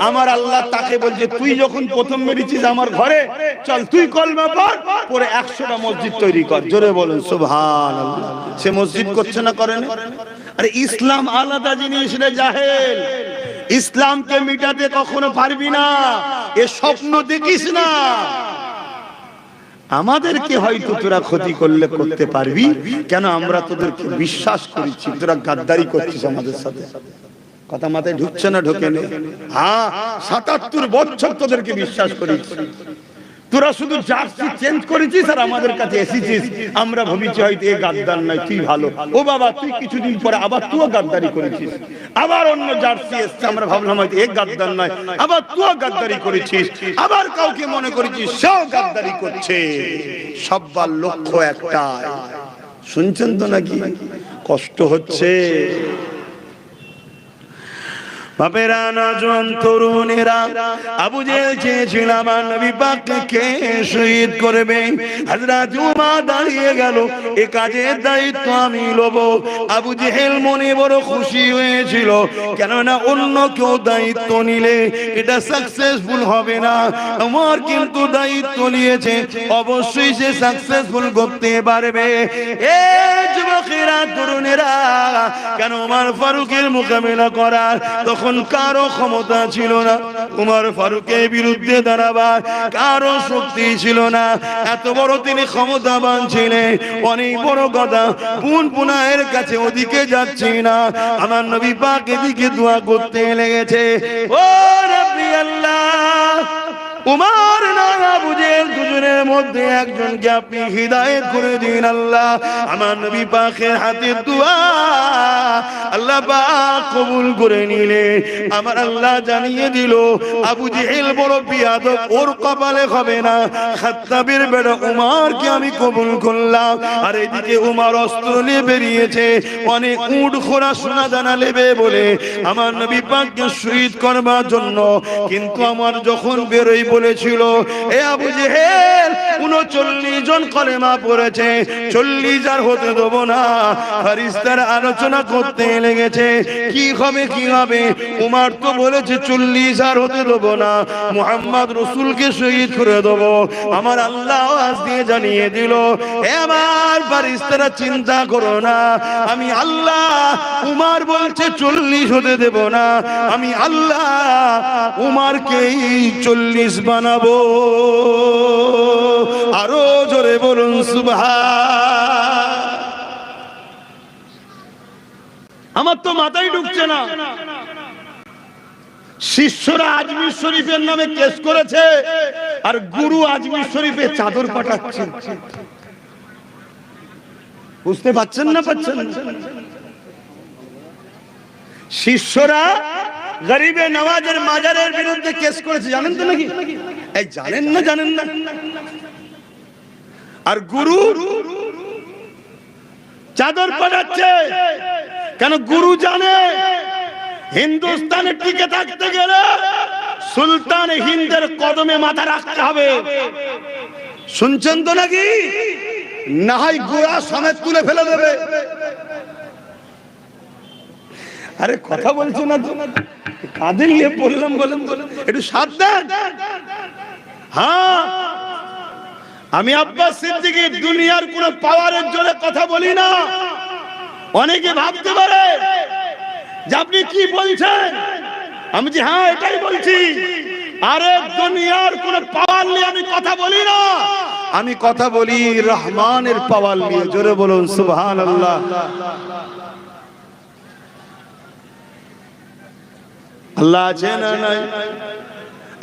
আমার আল্লাহ তাকে বলছে, তুই যখন প্রথম মেরেছিস আমার ঘরে, চল তুই কলমা পড়, পরে 100টা মসজিদ তৈরি কর। জোরে বলুন সুবহানাল্লাহ। সে মসজিদ করছে না, করে না? আরে ইসলাম আলাদা জিনিস রে জাহেল। ইসলামকে মিটাতে কখনো পারবি না, এ স্বপ্ন দেখিস না। আমাদেরকে হয়তো তোরা ক্ষতি করলে করতে পারবি, কেন আমরা তোদেরকে বিশ্বাস করেছি। তোরা গাদ্দারি করছিস আমাদের সাথে। কথা মাথায় ঢুকছে না? ঢোকে না? হ্যাঁ, 77 বছর তোদেরকে বিশ্বাস করেছি। তোরা শুধু জার্সি চেঞ্জ করেছিস আর আমাদের কাছে এসেছিস। আমরা ভেবেছি হয়তো এ গাদ্দার নয়, তুই ভালো। ও বাবা, তুই কিছুদিন পরে আবার তুইও গাদ্দারি করেছিস। আবার অন্য জার্সি এসছে, আমরা ভাবলাম হয়তো এ গাদ্দার নয়, আবার তুইও গাদ্দারি করেছিস। আবার কাউকে মনে করেছিস সেও গাদ্দারি করছে। সবার লক্ষ্য একটাই। শুনছেন তো নাকি? কষ্ট হচ্ছে। বাপেরা, নজন তরুণেরা, আবু জেহেল চেয়েছিল আমার নবী পাককে শহীদ করবে। হযরত উমর দাঁড়িয়ে গেল, এ কাজের দায়িত্ব আমি লব। আবু জেহেল মনে বড় খুশি হয়েছিল, কেননা অন্য কেউ দায়িত্ব নিলে এটা সাকসেসফুল হবে না। উমর কিন্তু দায়িত্ব নিয়েছে, অবশ্যই সে সাকসেসফুল করতে পারবে। এ যুবকেরা, তরুণেরা, কেন উমর ফারুকের মোকাবেলা করার তখন কারো ক্ষমতা ছিল না। উমর ফারুকের বিরুদ্ধে দাঁড়াবার কারো শক্তি ছিল না। এত বড় তিনি ক্ষমতাবান ছিলেন। অনেক বড় কথা, পুনপুনায়ের কাছে ওদিকে যাচ্ছি না, আমার নবী পাক এদিকে দোয়া করতে লেগেছে। ও রাব্বি আল্লাহ, উমর না আবু জেহেল দুজনের মধ্যে একজনকে আপনি হিদায়াত করে দিন আল্লাহ। আমার নবী পাকের হাতে দোয়া আল্লাহ পাক কবুল করে নিলে। আমার আল্লাহ জানিয়ে দিল, আবু জেহেল বড় বিয়াদব, ওর কপালে হবে না। খাত্তাবের বেটা উমরকে আমি কবুল করলাম। আর এদিকে উমর অস্ত্র নিয়ে বেরিয়েছে, অনেক উট খোরা সোনা দানা নেবে বলে আমার নবী পাককে শহীদ করবার জন্য। কিন্তু আমার যখন বেরোই বলেছিল, এ আবু জেহেল 39 জন কলেমা পড়েছে, 40 আর হতে দেব না। ফেরেশতারা আলোচনা করতে লেগেছে, কি হবে কি হবে। উমর তো বলেছে 40 আর হতে দেব না, মুহাম্মদ রাসূলকে শহীদ করে দেব। আমার আল্লাহ আজ দিয়ে জানিয়ে দিল, হে আমার ফেরেশতারা চিন্তা করো না, আমি আল্লাহ উমর বলছে 40 হতে দেব না, আমি আল্লাহ উমরকেই 40 বানাবো। আরো জোরে বলুন সুবহান। আমার তো মাথায় ঢুকছে না। শিষ্যরা আজমির শরীফের নামে কেস করেছে, আর গুরু আজমির শরীফে চাদর পাঠাচ্ছে। বুঝতে পারছেন না? পাচ্ছেন? শিষ্যরা গরিবে নওয়াজের মাজারের বিরুদ্ধে কেস করেছে, জানেন তো নাকি? এই জানেন না? জানেন না? আর গুরু চাদর পাঠাচ্ছে কেন? গুরু জানে হিন্দুস্তানে টিকে থাকতে গেলে সুলতান হিন্দের কদমে মাথা রাখতে হবে। শুনছেন তো নাকি? না হয় গোড়া সমেত তুলে ফেলে দেবে। আরে কথা বলছো না তো, কাঁধে নিয়ে বললাম, বলেন একটু সাবধান। হ্যাঁ, আমি আব্বাস সিদ্দিকী দুনিয়ার কোন পাওয়ারের জোরে কথা বলি না। অনেকে ভাবতে পারে যে আপনি কি বলছেন, আমি যে হ্যাঁ এটাই বলছি। আরে দুনিয়ার কোন পাওয়ার নিয়ে আমি কথা বলি না, আমি কথা বলি রহমানের পাওয়ার নিয়ে। জোরে বলুন সুবহানাল্লাহ। আল্লাহ আছে না নাই?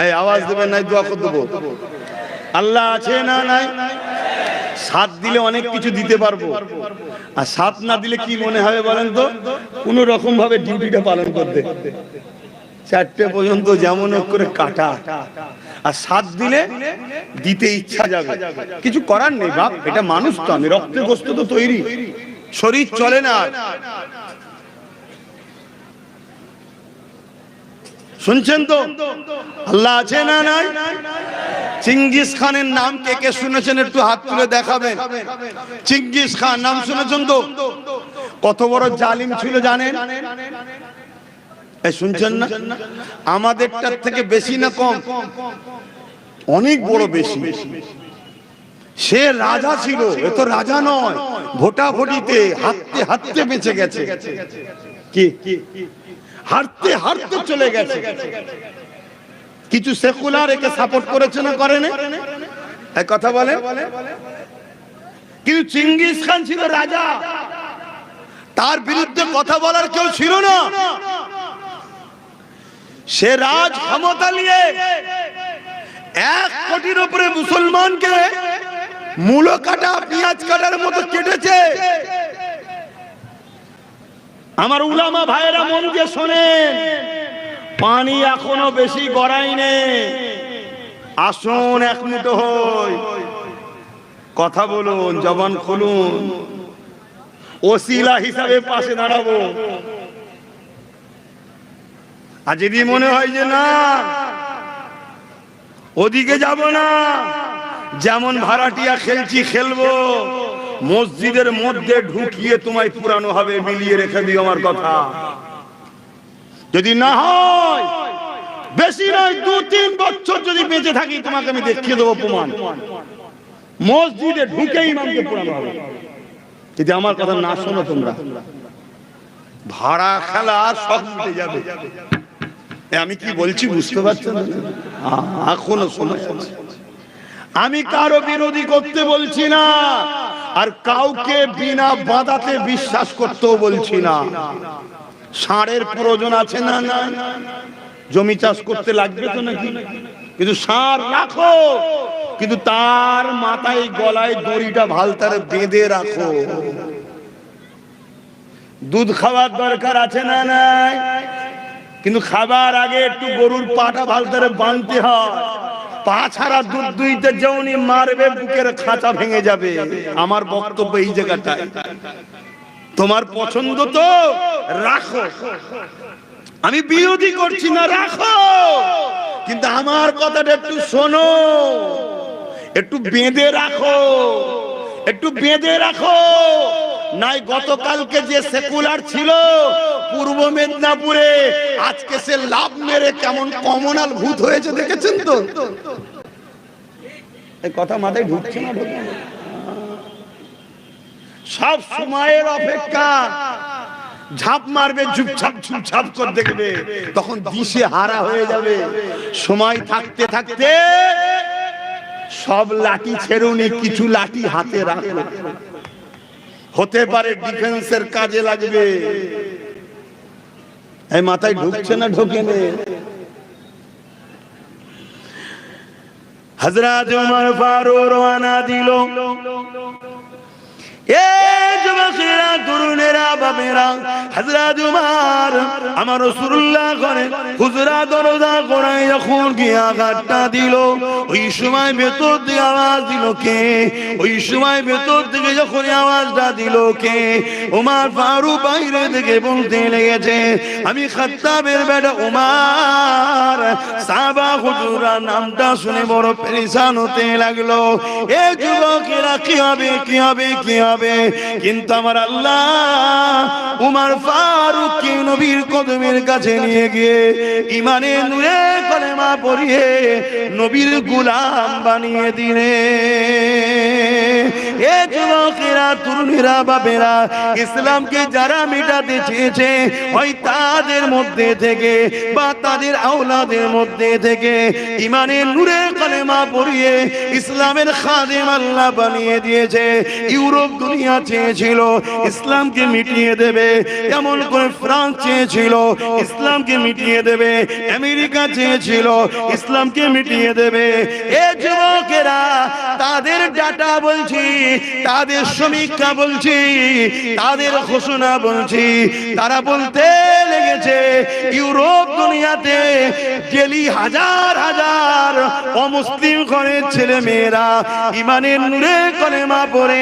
এই আওয়াজ দেবেন নাই, দোয়া করে দেবো। আল্লাহ আছে না নাই? সাথ দিলে অনেক কিছু দিতে পারবো, আর সাথ না দিলে কি মনে হবে বলেন তো? কোন রকম ভাবে ডিউটিটা পালন করতে, 4টে পর্যন্ত যেমন করে কাটা। আর সাথ দিলে দিতে ইচ্ছা যাবে, কিছু করার নেই বাপ, এটা মানুষ তো, আমি রক্তে গোস্ত তো তৈরি, শরীর চলে না। শুনছেন তো? আল্লাহ আছে না নাই? চিঙ্গিস খানের নাম কে কে শুনেছেন একটু হাত তুলে দেখাবেন। চিঙ্গিস খান নাম শুনেছেন তো? কত বড় জালিম ছিল জানেন? শুনছেন না? আমাদেরটার থেকে বেশি না কম? অনেক বড় বেশি। সে রাজা ছিল, এ তো রাজা নয়, ভোটাভুটিতে হাঁটতে হাঁটতে বেঁচে গেছে। কি হাঁটতে হাঁটতে চলে গেছে। কিছু সেকুলার একে সাপোর্ট করেছে না করেনি? এক কথা বলে। কিন্তু চিঙ্গিস খান ছিল রাজা, তার বিরুদ্ধে কথা বলার কেউ ছিল না। সে রাজ ক্ষমতা নিয়ে 1 কোটির উপরে মুসলমানকে মূলো কাটা পেঁয়াজ কাটার মতো কেটেছে। আমার উলামা ভাইয়েরা মন দিয়ে শোনেন, পানি এখনো বেশি গড়াইনি, আসুন এক মুঠো হই, কথা বলুন, জবান খুলুন, ওসিলা হিসাবে পাশে দাঁড়াবো। আর যদি মনে হয় যে না ওদিকে যাব না, যেমন ভাড়াটিয়া খেলছি খেলবো, মসজিদের মধ্যে ঢুকিয়ে তোমায় পুরানো হবে, মিলিয়ে রেখে দিও আমার কথা। যদি না হয়, বেশি নয় 2-3 বছর যদি বেঁচে থাকি, তোমাকে আমি দেখিয়ে দেবো প্রমাণ, মসজিদে ঢুকে ইমামকে পুরানো হবে। যদি আমার কথা না শোনো তোমরা, ভাড়া খেলা সব মিটে যাবে। আমি কি বলছি বুঝতে পারছো না? এখনো সময় আছে। আমি কারো বিরোধী করতে বলছি না, আর কাউকে বিনা বাধাতে বিশ্বাস করতেও বলছি না। ষাঁড়ের প্রয়োজন আছে না? না, জমি চাষ করতে লাগবে তো নাকি? কিন্তু ষাঁড় রাখো, কিন্তু তার মাথায় গলায় দড়িটা ভালতারে বেঁধে রাখো। দুধ খাওয়ার দরকার আছে না নাই? কিন্তু খাবার আগে একটু গরুর পাটা ভালতারে বাঁধতে হয়। পা ছাড়া দুধ দুইতে যেমনি মারবে, বুকের খাঁচা ভেঙে যাবে। আমার বক্তব্য এই জায়গাটায়। তোমার পছন্দ তো রাখো, আমি বিরোধী করছি না, রাখো, কিন্তু আমার কথাটা একটু শোনো, একটু বেঁধে রাখো, একটু বেঁধে রাখো। নাই গতকালকে যে সেকুলার ছিল পূর্ব মেদিনীপুরে, আজকে সে লাভ মেরে কেমন কমনাল ভূত হয়েছে দেখেছেন তো? এই কথা মাথায় ঢুকছে না? সব সময়ের অপেক্ষা, ঝাঁপ মারবে, ঝুপঝাপ ঝুপঝাপ করে দেখবে, তখন দিশে হারা হয়ে যাবে। সময় থাকতে থাকতে সব লাঠি ছেড়ুনি, কিছু লাঠি হাতে রাখো, হতে পারে ডিফেন্সের কাজে লাগবে। এই মাথায় ঢুকছে না? ঢোকে নে। হযরত ওমর ফারুক রওনা দিল। এ যুবকেরা, তরুণেরা, বাবেরা, হযরত ওমর আমার রাসূলুল্লাহ করে হুজরা দরজা কোণায় যখন গিয়ে আঘাতটা দিল, ওই সময় ভেতর থেকে আওয়াজ দিল কে? ওই সময় ভেতর থেকে যখন আওয়াজটা দিল কে? ওমর ফারুক বাইরে থেকে বলতে লেগেছে, আমি খাত্তাবের বেটা ওমর। সাহাবা হুজুরা নামটা শুনে বড় পেরেশান হতে লাগলো। এ যুবকেরা, কি হবে, কি হবে, কি হবে, কি কিন্তু আমার আল্লাহ উমর ফারুককে নবীর কদমের কাছে নিয়ে গিয়ে ইমানের নূরে কলেমা পড়িয়ে নবীর গোলাম বানিয়ে দিলে। এ যুবকেরা, তরুণীরা, বাপেরা, ইসলামকে যারা মিটাতে চেয়েছে, হয় তাদের মধ্যে থেকে বা তাদের আওলাদের মধ্যে থেকে ইমানের নূরে কলেমা পড়িয়ে ইসলামের খাদেম আল্লাহ বানিয়ে দিয়েছে। ইউরোপ দুনিয়া চেয়েছিল ইসলামকে মিটিয়ে দেবে, এমন করে ফ্রান্স চেয়েছিল ইসলামকে মিটিয়ে দেবে, আমেরিকা চেয়েছিল ইসলামকে মিটিয়ে দেবে। এ যুবকেরা, তাদের ডাটা বলছি, তাদের সমীক্ষা বলছি, তাদের ঘোষণা বলছি, তারা বলতে লেগেছে ইউরোপ দুনিয়াতে ডেলি হাজার হাজার অমুসলিম ঘরের ছেলে মেয়েরা ইমানের নূরে কলেমা পড়ে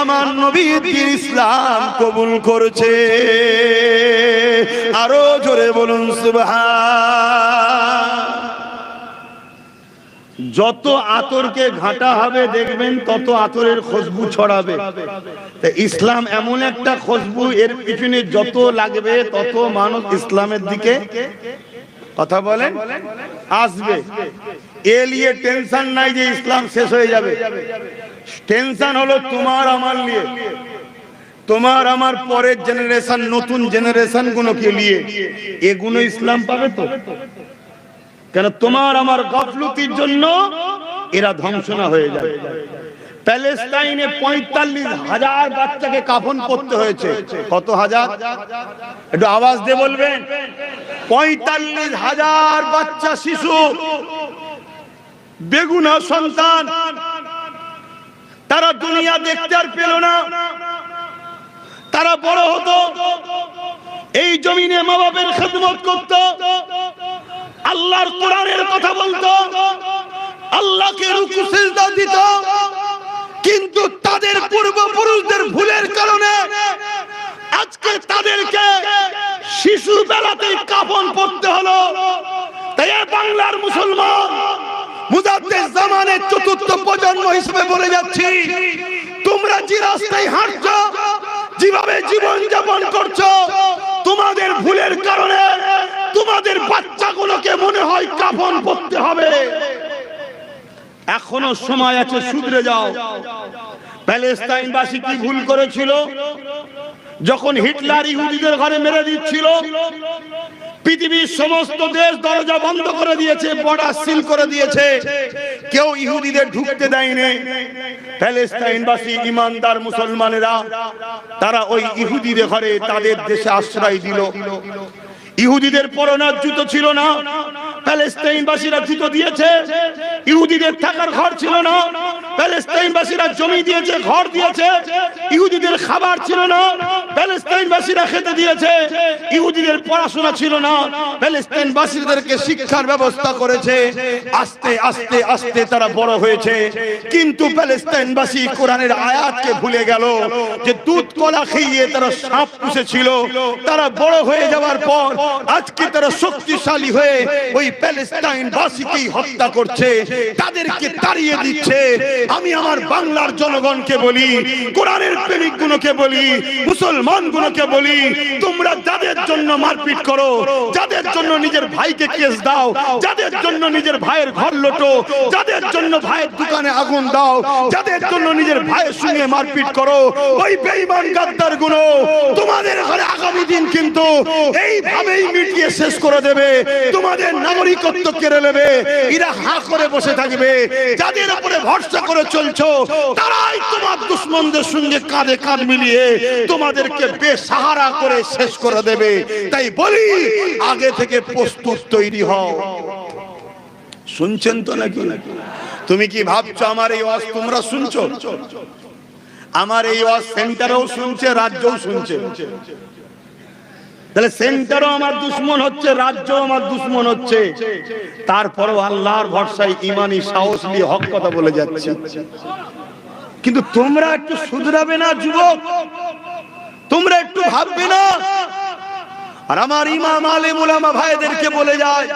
আমার নবীর দ্বীন ইসলাম কবুল করছে। আরো জোরে বলুন সুবহান। যত আতরকে ঘাটা হবে দেখবেন তত আতরের খুশবু ছড়াবে। ইসলাম এমন একটা খুশবু, এর পিছনে যত লাগবে তত মানুষ ইসলামের দিকে কথা বলেন আসবে। এ নিয়ে টেনশন নাই যে ইসলাম শেষ হয়ে যাবে। টেনশন হলো তোমার আমার নিয়ে, তোমার আমার পরের জেনারেশন, নতুন জেনারেশন গুলোকে নিয়ে। এগুলো ইসলাম পাবে তো? কেন তোমার আমার গাফলতির জন্য এরা ধ্বংস না হয়ে যাবে। প্যালেস্টাইনে 45,000 বাচ্চাকে কাফন করতে হয়েছে। কত হাজার? একটু আওয়াজ দিয়ে বলবেন। 45,000 বাচ্চা, শিশু, বেগুনা সন্তান, তারা দুনিয়া দেখতে আর পেল না। তারা বড় হতো, এই জমিনে মা বাপের খেদমত করত, আল্লাহর কোরআনের কথা বলতো, আল্লাহকে রুকু সিজদা দিত। কিন্তু তাদের পূর্বপুরুষদের ভুলের কারণে আজকে তাদেরকে শিশু বেলাতেই কাফন পড়তে হলো। তাই বাংলার মুসলমান মুজাদ্দিদ জামানের চতুর্থ প্রজন্ম হিসেবে বলে যাচ্ছি, তোমরা যে রাস্তায় হাঁটছো, যেভাবে জীবন যাপন করছো, তোমাদের ভুলের কারণে তোমাদের বাচ্চাগুলোকে মনে হয় কাফন পড়তে হবে। এখনো সময় আছে, শুধরে যাও। প্যালেস্টাইনবাসী কি ভুল করেছিল? যখন হিটলার ইহুদিদের ঘরে মেরে দিচ্ছিল, পৃথিবীর সমস্ত দেশ দরজা বন্ধ করে দিয়েছে, বর্ডার সিল করে দিয়েছে, কেউ ইহুদিদের ঢুকতে দেয়নি। প্যালেস্টাইনবাসী ইমানদার মুসলমানেরা তারা ওই ইহুদিদের ঘরে তাদের দেশে আশ্রয় দিল। ইহুদিদের পরনার জুতো ছিল না, প্যালেস্টাইনবাসীরা জুতো দিয়েছে। ইহুদিদের থাকার ঘর ছিল না, প্যালেস্টাইনবাসীরা জমি দিয়েছে, ঘর দিয়েছে। ইহুদিদের খাবার ছিল না, প্যালেস্টাইনবাসীরা খেতে দিয়েছে। ইহুদিদের পড়াশোনা ছিল না, প্যালেস্টাইনবাসীদেরকে শিক্ষার ব্যবস্থা করেছে। আস্তে আস্তে আস্তে তারা বড় হয়েছে। কিন্তু প্যালেস্টাইনবাসী কোরআনের আয়াতকে ভুলে গেল যে দুধ কলা খেয়ে তারা সাপ পুষেছিল। তারা বড় হয়ে যাওয়ার পর আজকে তারা শক্তিশালী হয়ে ওই প্যালেস্টাইনবাসীকেই হত্যা করছে, তাদেরকে তাড়িয়ে দিচ্ছে। আমি আমার বাংলার জনগণকে বলি, কোরআনের প্রেমিকগুলোকে বলি, মুসলমানগুলোকে বলি, তোমরা যাদের জন্য মারপিট করো, যাদের জন্য নিজের ভাইকে কেস দাও, যাদের জন্য নিজের ভাইয়ের ঘর লোটো, যাদের জন্য ভাইয়ের দোকানে আগুন দাও, যাদের জন্য নিজের ভাইয়ের সঙ্গে মারপিট করো, ওই বেঈমান গাদ্দারগুলো তোমাদের ঘরে আগামী দিন কিন্তু এইভাবেই মিটিয়ে শেষ করে দেবে। তোমাদের নাগরিকত্ব কেড়ে নেবে। এরা হাঁ করে বসে থাকবে। যাদের উপরে ভরসা করে চলছো তারাই তোমার দুশমনদের সঙ্গে কাঁধে কাঁধ মিলিয়ে তোমাদেরকে বেসাহারা করে শেষ করে দেবে। তাই বলি, আগে থেকে প্রস্তুত তৈরি হও। শুনছেন তো নাকি? তুমি কি ভাবছো আমার এই ওয়াজ তোমরা শুনছো? আমার এই ওয়াজ সেন্টারেও শুনছে, রাজ্যও শুনছে। তাহলে সেন্টারও আমার দুশ্মন হচ্ছে, রাজ্যও আমার দুশ্মন হচ্ছে। তারপরও আল্লাহর ভরসায় ইমানি সাহস নিয়ে হক কথা বলে যাচ্ছে। কিন্তু তোমরা একটু শুধরাবে না যুবক? তোমরা একটু ভাববে না? আর আমার ইমাম আলেম উলামা ভাইদেরকে বলে যায়,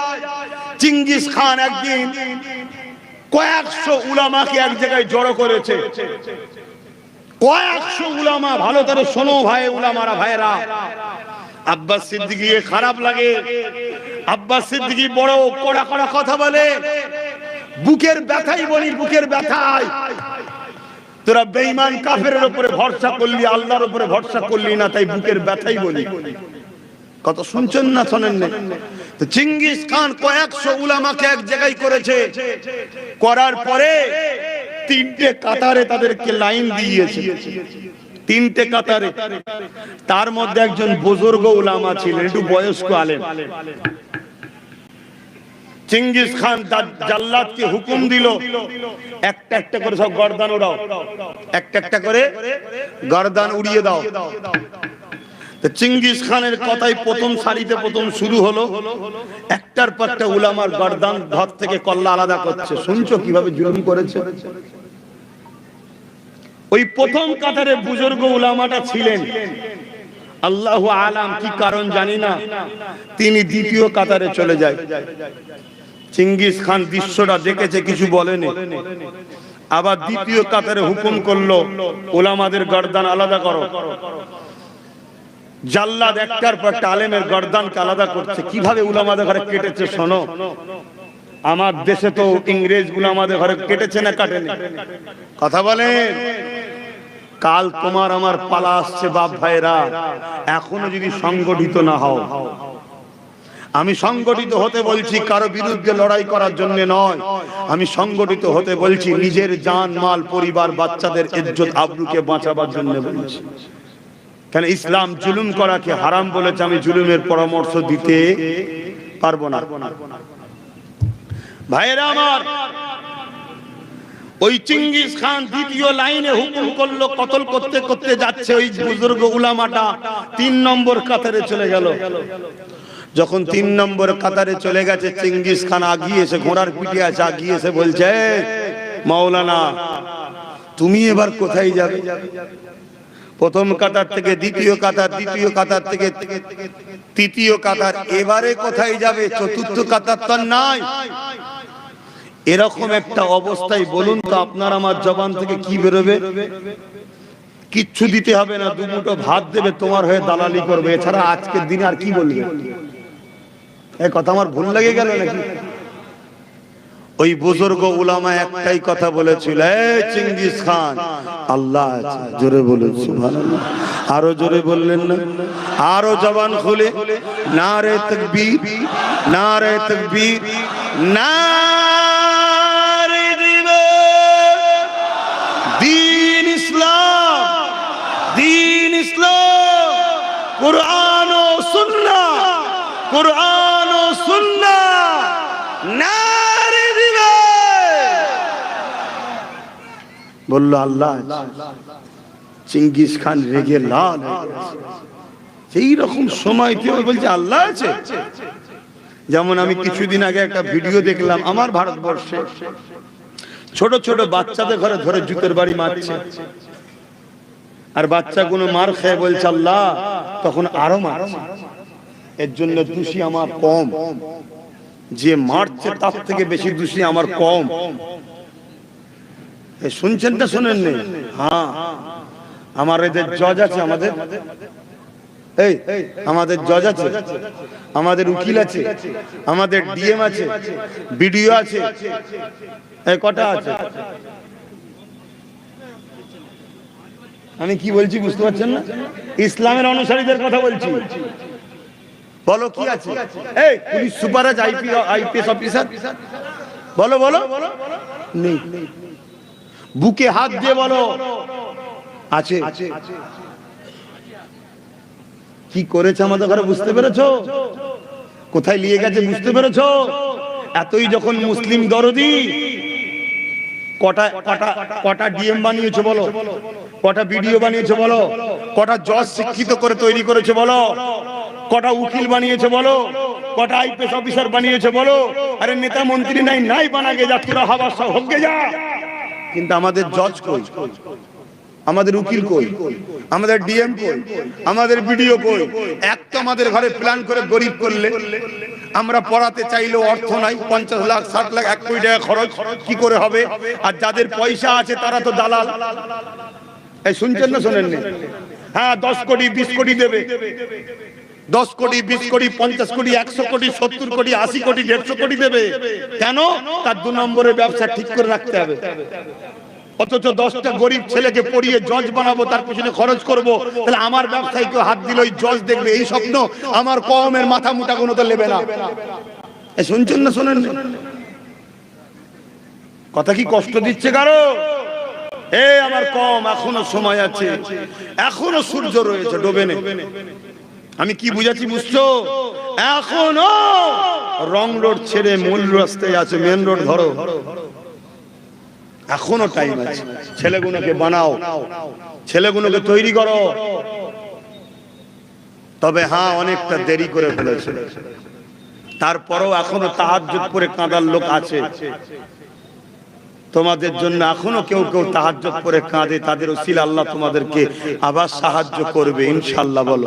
চিঙ্গিস খান একদিন কয়েকশো উলামাকে এক জায়গায় জড়ো করেছে। কয়েকশো উলামা, ভালো করে শোনো ভাই উলামারা ভাইরা। আব্বাস সিদ্দিকী খারাপ লাগে, আব্বাস সিদ্দিকী বড় কড়া কড়া কথা বলে, বুকের ব্যথাই বলি, বুকের ব্যথায় তোরা বেঈমান কাফেরের উপরে ভরসা করলি, আল্লাহর উপরে ভরসা করলি না, তাই বুকের ব্যথাই বলি। কত শুনছেন না শোনেন না? তো চিঙ্গিস খান কয়েকশো উলামাকে এক জায়গায় করেছে, করার পরে তিনটে কাতারে তাদেরকে লাইন দিয়েছে, তিনটে কাতারে। তার মধ্যে একজন বুজুর্গ উলামা ছিলেন, একটু বয়স্ক আলেম। চিঙ্গিস খান জাল্লাদকে হুকুম দিল, একটা একটা করে সব গর্দান উড়াও, একটা একটা করে গর্দান উড়িয়ে দাও। চিঙ্গিস খানের কথাই প্রথম সারিতে প্রথম শুরু হলো, একটার পর একটা উলামার গর্দান ধর থেকে কল্লা আলাদা করছে। শুনছো কিভাবে জুলুম করেছে? ওই প্রথম কাতারে বুজুর্গ উলামাটা ছিলেন, আল্লাহু আলাম কি কারণ জানি না, তিনি দ্বিতীয় কাতারে চলে যায়। চিঙ্গিস খান দৃশ্যটা দেখেছে, কিছু বলেনি। আবার দ্বিতীয় কাতারে হুকুম করলো, উলামাদের গর্দান আলাদা করো। জাল্লাদ একটার পর একটা আলেমের গর্দানকে আলাদা করছে। কিভাবে উলামাদের ঘরে কেটেছে শোনো। আমার দেশে তো ইংরেজ উলামাদের ঘরে কেটেছে না কাটেনি? কথা বলেন। কাল তোমার আমার পালা আসছে বাপ ভাইরা, এখনো যদি সংগঠিত না হও। আমি সংগঠিত হতে বলছি কারো বিরুদ্ধে লড়াই করার জন্য নয়, আমি সংগঠিত হতে বলছি নিজের জান মাল পরিবার বাচ্চাদের ইজ্জত আবরুকে বাঁচাবার জন্য বলছি। কেন ইসলাম জুলুম করাকে হারাম বলেছে, আমি জুলুমের পরামর্শ দিতে পারবো না। ভাইরা আমার, ওই চিঙ্গিস খান দ্বিতীয় লাইনে হুকুম করলো, কতল করতে করতে যাচ্ছে। ওই বুজুর্গ উলামাটা 3 নম্বর কাতারে চলে গেল। যখন 3 নম্বর কাতারে চলে গেছে, চিঙ্গিস খান আগিয়ে এসে, ঘোড়ার পিঠে আছে, আগিয়ে এসে বলছে, মাওলানা তুমি এবার কোথায় যাবে? প্রথম কাতার থেকে দ্বিতীয় কাতার, দ্বিতীয় কাতার থেকে তৃতীয় কাতার, এবারে কোথায় যাবে? চতুর্থ কাতার তো নাই। এরকম একটা অবস্থায় বলুন তো আপনার আমার জবান থেকে কি বেরোবে? কিচ্ছু দিতে হবে না, 2 মুঠো ভাত দেবে, তোমার হয়ে দালালি করবে, এছাড়া আজকের দিনে আর কি বলবে? এই কথা আমার ভুল লেগে গেল নাকি? ওই বুজুর্গ উলামা একটাই কথা বলেছিল, এই চিঙ্গিস খান আল্লাহ আছে, জোরে বলুন সুবহানাল্লাহ। আরো জোরে বললেন না? আরো জবান খুলে নারে তাকবীর, নারে তাকবীর, নারে দ্বীন ইসলাম, দ্বীন ইসলাম, কুরআন ও সুন্নাহ, কুরআন ও সুন্নাহ, নারে দিবে। বলল আল্লাহ। চিঙ্গিস খান রেগে লাল হয়ে গেছে। সেই রকম সময় কেউ বলছে আল্লাহ আছে। যেমন আমি কিছুদিন আগে একটা ভিডিও দেখলাম, আমার ভারতবর্ষে ছোট ছোট বাচ্চাদের ঘরে ধরে জুতের বাড়ি মারছে, আর বাচ্চাগুলো মার খেয়ে বলছে আল্লাহ, তখন আরো মারছে। এর জন্য দোষী আমার কম, যে মারছে তার থেকে বেশি দোষী আমার কম। শুনছেন না শোনেন? হ্যাঁ, আমার এদের জজ আছে, আমাদের এই আমাদের জজ আছে, আমাদের উকিল আছে, আমাদের ডিএম আছে, বিডিও আছে, এই কটা আছে? আমি কি বলছি বুঝতে পারছেন না? ইসলামের অনুসারীদের কথা বলছি। বলো কি আছে? এই পুলিশ সুপার, আইপিএস অফিসার, বলো বলো। নেই। বুকে হাত দিয়ে বলো আছে। কি করেছে আমাদের ঘরে বুঝতে পেরেছো? কোথায় নিয়ে গেছে বুঝতে পেরেছো? এতই যখন মুসলিম দরদি, কটা ডিএম বানিয়েছো বলো, কটা বিডিও বানিয়েছো বলো, কটা জজ শিক্ষিত করে তৈরি করেছে বলো, কটা উকিল বানিয়েছে বলো, কটা আইপিএস অফিসার বানিয়েছে বলো। আরে নেতা মন্ত্রী নাই, নাই বানাগে যা, তোরা হবার সব হোক যা। কিন্তু আমাদের জজ কই, আমাদের উকিল কই, আমাদের ডিএম কই, আমাদের বিডিও কই? এক তো আমাদের ঘরে প্ল্যান করে গরিব করলে, আমরা পড়াতে চাইলেও অর্থ নাই, 50 লাখ 60 লাখ 1 কোটি টাকা খরচ কি করে হবে? আর যাদের পয়সা আছে তারা তো দালাল, এই শুনছেন না শোনেননি? হ্যাঁ, 10 কোটি 20 কোটি দেবে, 10 কোটি 20 কোটি 50 কোটি 100 কোটি 70 কোটি 80 কোটি 150 কোটি দেবে। কেন? তার 2 নম্বরের ব্যবসা ঠিক করে রাখতে হবে। অথচ 10টা গরিব ছেলেকে পড়িয়ে জজ বানাবো, তার পিছনে খরচ করব, তাহলে আমার ব্যবসায় কেউ হাত দিল ওই জজ দেখবে, এই স্বপ্ন আমার কওমের মাথা মুটা কোনো তো নেবে না। এই শুনছেন না শোনেন? কথা কি কষ্ট দিচ্ছে কারো? আমার কম, এখনো সময় আছে, এখনো সূর্য রয়েছে, ডোবে নেই। আমি কি বুঝাচ্ছি বুঝছো? এখনো রং রোড ছেড়ে মূল রাস্তায় আছে, মেন রোড ধরো, এখনো টাইম আছে। ছেলেগুলোকে বানাও, ছেলেগুলোকে তৈরি করো। তবে হ্যাঁ, অনেকটা দেরি করে ফেলেছে, তারপরেও এখনো তাহাজ্জুদ পড়ে কাঁদার লোক আছে। তোমাদের জন্য এখনো কেউ কেউ তাহাজ্জুদ পড়ে কাঁদে, তাদের ওসিলা আল্লাহ তোমাদেরকে আবার সাহায্য করবে ইনশাআল্লাহ। বলো।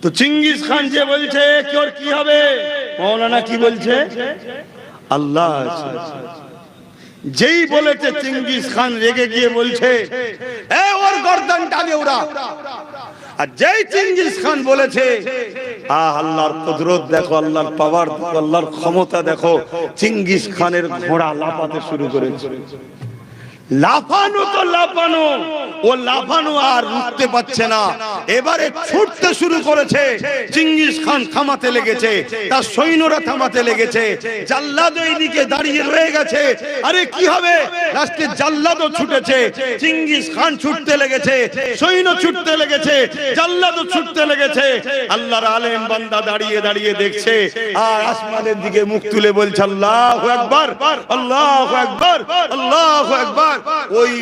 তো চিঙ্গিস খান যে বলছে কি হবে, মাওলানা কি বলছে? আল্লাহ আছে। যেই বলেছে চিঙ্গিস খান রেগে গিয়ে বলছে ওর গর্দানটা দে ওরা। আর যেই চিঙ্গিস খান বলেছে আল্লাহর কুদরত দেখো, আল্লাহর পাওয়ার দেখো, আল্লাহর ক্ষমতা দেখো, চিঙ্গিস খানের ঘোড়া লাফাতে শুরু করেছে। লাফানো তো লাফানো, ও লাফানো আর রুখতে পারছে না, এবারে ছুটতে শুরু করেছে। চিঙ্গিস খান থামাতে লেগেছে, তার সৈন্যরা থামাতে লেগেছে। জাল্লাদ এইদিকে দাঁড়িয়ে রয়ে গেছে, আরে কি হবে? লাস্টে জাল্লাদও ছুটেছে, চিঙ্গিস খান ছুটতে লেগেছে, সৈন্য ছুটতে লেগেছে, জাল্লাদও ছুটতে লেগেছে। আল্লাহর আলেম বান্দা দাঁড়িয়ে দাঁড়িয়ে দেখছে আর আসমানের দিকে মুখ তুলে বলছে আল্লাহু আকবার, আল্লাহু আকবার, আল্লাহু আকবার। ওই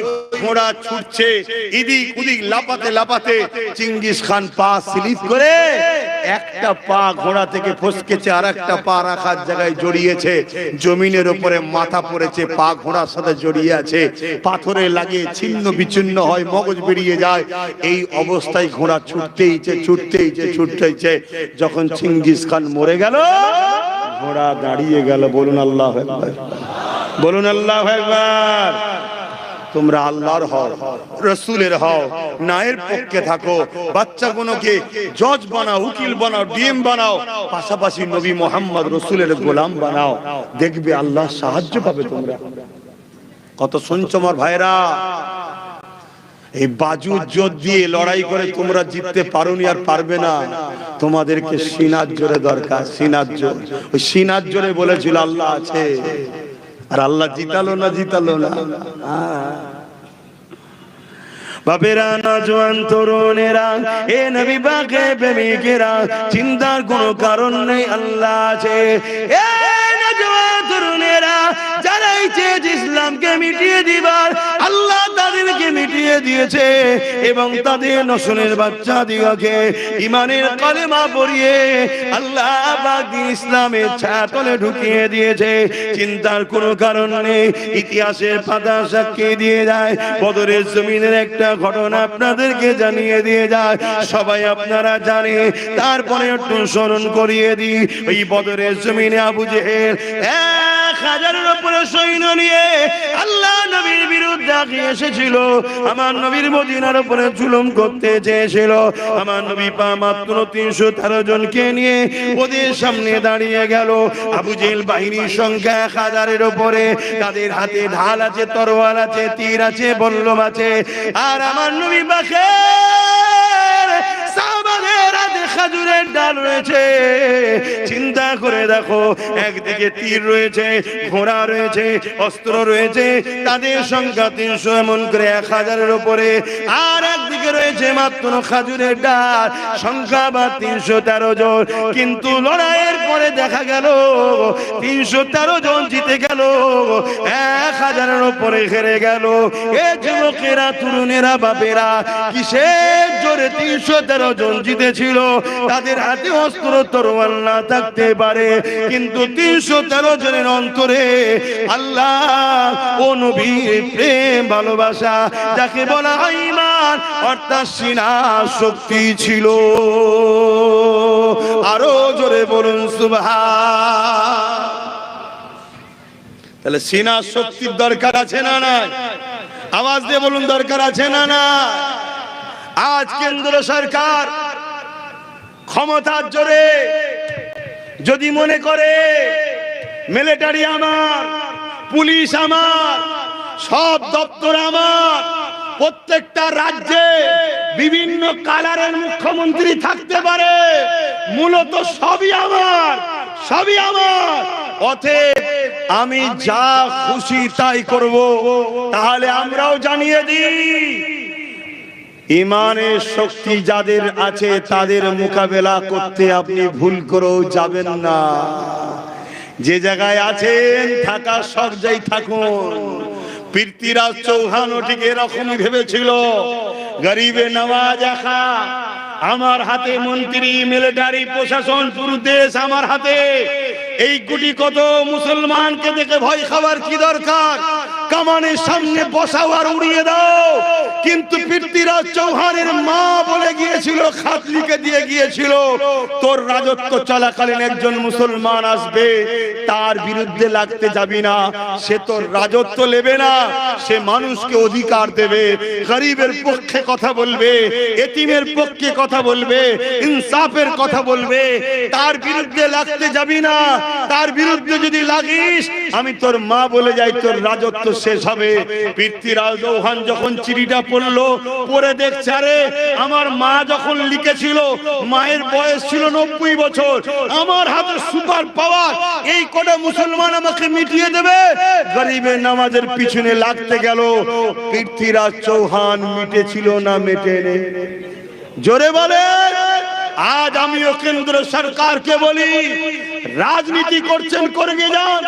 ঘোড়া ছুটছে, এদিক ওদিক লাপাতে লাপাতে চিঙ্গিস খান পা স্লিপ করে একটা পা ঘোড়া থেকে ফসকেছে, আর একটা পা রাখার জায়গায় জড়িয়েছে, জমিনের উপরে মাথা পড়েছে, পা ঘোড়ার সাথে জড়িয়ে আছে, পাথরে লাগে ছিন্ন বিচ্ছিন্ন হয়, মগজ বেরিয়ে যায়। এই অবস্থায় ঘোড়া ছুটতেইছে। যখন চিঙ্গিস খান মরে গেল, ঘোড়া দাঁড়িয়ে গেল। বলুন আল্লাহু আকবার, বলুন আল্লাহু আকবার। তোমরা আল্লাহর হও, রাসূলের হও, ন্যায়ের পক্ষে থাকো, বাচ্চাগুলোকে জজ বানাও, উকিল বানাও, ডিএম বানাও, পাশাপাশি নবী মুহাম্মদ রাসূলের গোলাম বানাও, দেখবে আল্লাহ সাহায্য পাবে তোমরা। কত শুনছো আমার ভাইরা? এই বাজুর জোর দিয়ে লড়াই করে তোমরা জিততে পারোনি, আর পারবে না। তোমাদেরকে সিনার জোরে দরকার, সিনার জোর। ওই সিনার জোরে বলেছিল আল্লাহ আছে, আর আল্লাহ জিতালো না। বাপেরা, নওজোয়ান তরুণেরা, এ নবী পাকে প্রেমিকেরা, চিন্তার কোনো কারণ নেই, আল্লাহ আছে। এ নওজোয়ান তরুণেরা, যারা চেয়েছে ইসলামকে মিটিয়ে দিবার, আল্লাহ তাদেরকে মিটিয়ে দিয়েছে, এবং তাদের নসলের বাচ্চা দিগকে ইমানের কালেমা পড়িয়ে আল্লাহ পাক ইসলামের ছায়াতলে ঢুকিয়ে দিয়েছে। চিন্তার কোনো কারণ নেই। ইতিহাসের পাতা সাক্ষী দিয়ে যায়, বদরের জমিনের একটা ঘটনা আপনাদেরকে জানিয়ে দিয়ে যায়, সবাই আপনারা জানে। তারপরে একটু স্মরণ করিয়ে দিই। ওই বদরের জমিনে আবু জেহেল 1000-এর উপরে সৈন্য নিয়ে আল্লাহ নবীর বিরুদ্ধে আগিয়ে এসেছিল। আমার নবীর মদিনার উপরে জুলুম করতে চেয়েছিল। আমার নবী মাত্র 313 জনকে নিয়ে ওদের সামনে দাঁড়িয়ে গেল। আবু জেহেল বাহিনীর সংখ্যা 1000-এর উপরে, তাদের হাতে ঢাল আছে, তরোয়াল আছে, তীর আছে, বল্লম আছে। আর আমার নবী পাকে সাহাবাদের হাতে খেজুরের ডাল রয়েছে। চিন্তা করে দেখো, একদিকে তীর রয়েছে, ঘোড়া রয়েছে, অস্ত্র রয়েছে, তাদের সংখ্যা 300, এমন করে 1000-এর উপরে। আর একদিকে রয়েছে মাত্র খেজুরের ডাল, সংখ্যা বা 313 জন। কিন্তু লড়াইয়ের পরে দেখা গেল 313 জন জিতে গেল, 1000-এর উপরে হেরে গেল। এ যুবকেরা, তরুণেরা, বাপেরা, কিসের জোরে 313 জন জিতেছিল? তাদের হাতে অস্ত্র তরোয়াল না থাকতে পারে, কিন্তু 313 জনের অন্তরে আল্লাহ ও নবীর প্রেম, ভালোবাসা, যাকে বলা হয় ঈমান, অর্থাৎ সিনার শক্তি ছিল। আরো জোরে বলুন সুবহান। তাহলে সিনার শক্তির দরকার আছে না নাই? আওয়াজ দিয়ে বলুন দরকার আছে না না? আজ কেন্দ্র সরকার ক্ষমতার জোরে যদি মনে করে মিলিটারি আমার, পুলিশ আমার, সব দপ্তর আমার, প্রত্যেকটা রাজ্যে বিভিন্ন কালারের মুখ্যমন্ত্রী থাকতে পারে, মূলত সবই আমার, সবই আমার, অতএব আমি যা খুশি তাই করব, তাহলে আমরাও জানিয়ে দিই ইমানের শক্তি যাদের আছে তাদের মোকাবেলা করতে আপনি ভুল করেও যাবেন না। যে জায়গায় আছেন থাকা সব জায়গায় থাকুন। পৃথ্বীরাজ চৌহানও ঠিক এরকমই ভেবেছিল, গরিবে নওয়াজ আখা আমার হাতে, মন্ত্রী, মিলিটারি, প্রশাসন, পুরো দেশ আমার হাতে, এই গুটি কত মুসলমানকে দেখে ভয় খাবার কি দরকার, কামানের সামনে বসাও আর উড়িয়ে দাও। কিন্তু পৃথ্বীরাজ চৌহানের মা বলে গিয়েছিল, খাত লিখে দিয়ে গিয়েছিল, তোর রাজত্ব চলাকালীন একজন মুসলমান আসবে, তার বিরুদ্ধে লাগতে যাবি না, সে তোর রাজত্ব নেবে না, সে মানুষকে অধিকার দেবে, গরিবের পক্ষে কথা বলবে, এতিমের পক্ষে কথা বলবে, ইনসাফের কথা বলবে, তার বিরুদ্ধে লাগতে যাবি না, তার বিরুদ্ধে যদি লাগিস আমি তোর মা বলে যাই তোর রাজত্ব শেষ হবে। পৃথ্বীরাজ চৌহান যখন চিঠিটা পড়লো, পড়ে দেখছে আরে আমার মা যখন লিখেছিল মায়ের বয়স ছিল 90 বছর, আমার হাতে সুপার পাওয়ার, এই কটা মুসলমান আমাকে মিটিয়ে দেবে, গরিবে নামাজের পিছনে লাগতে গেল। পৃথ্বীরাজ চৌহান মিটেছিল না মেটেনি? জোরে বলে। আজ আমিও কেন্দ্র সরকারকে বলি, রাজনীতি করছেন করে যান,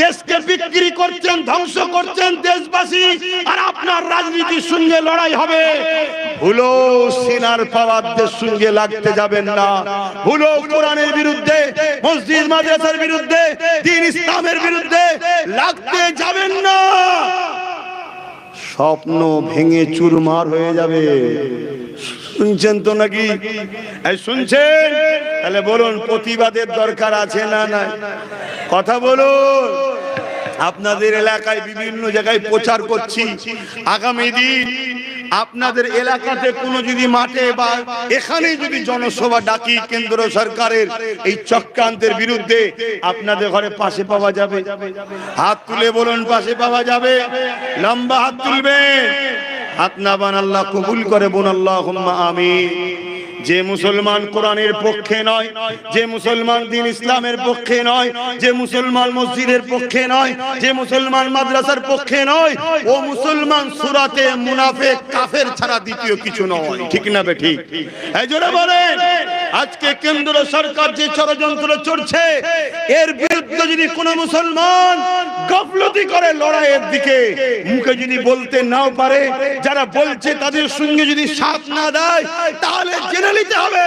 দেশকে বিক্রি করছেন, ধ্বংস করছেন দেশবাসী, আর আপনার রাজনীতির সঙ্গে লড়াই হবে। ভুলো সিনার পাওয়ারদের সঙ্গে লাগতে যাবেন না, ভুলো কোরআনের বিরুদ্ধে, মসজিদ মাদ্রাসার বিরুদ্ধে, দ্বীন ইসলামের বিরুদ্ধে লাগতে যাবেন না, স্বপ্ন ভেঙে চুরমার হয়ে যাবে। শুনছেন তো নাকি? শুনছেন? তাহলে বলুন প্রতিবাদের দরকার আছে না নাই? কথা বলুন। আপনাদের এলাকায় বিভিন্ন জায়গায় প্রচার করছি, আগামী দিন আপনাদের এলাকাতে কোনো যদি মাঠে বা এখানে যদি জনসভা ডাকি কেন্দ্র সরকারের এই চক্রান্তের বিরুদ্ধে, আপনাদের ঘরে পাশে পাওয়া যাবে? হাত তুলে বলুন পাশে পাওয়া যাবে। লম্বা হাত তুলবেন, হাত না বান আল্লাহ কবুল করে বোন আল্লাহুম্মা আমিন। যে মুসলমান কোরআনের পক্ষে নয়, যে মুসলমান দ্বীন ইসলামের পক্ষে নয়, যে মুসলমান মসজিদের পক্ষে নয়, যে মুসলমান মাদ্রাসার পক্ষে নয়, ও মুসলমান সূরাতে মুনাফিক কাফের ছাড়া দ্বিতীয় কিছু নয়। ঠিক না বে ঠিক? এই জোরে বলেন। আজকে কেন্দ্র সরকার যে ষড়যন্ত্র চলছে, এর বিরুদ্ধে যদি কোনো মুসলমান গাফলতি করে লড়াইয়ের দিকে, মুখে যদি বলতে নাও পারে, যারা বলছে তাদের সঙ্গে যদি সাথ না দেয়, তাহলে জেনে নিতে হবে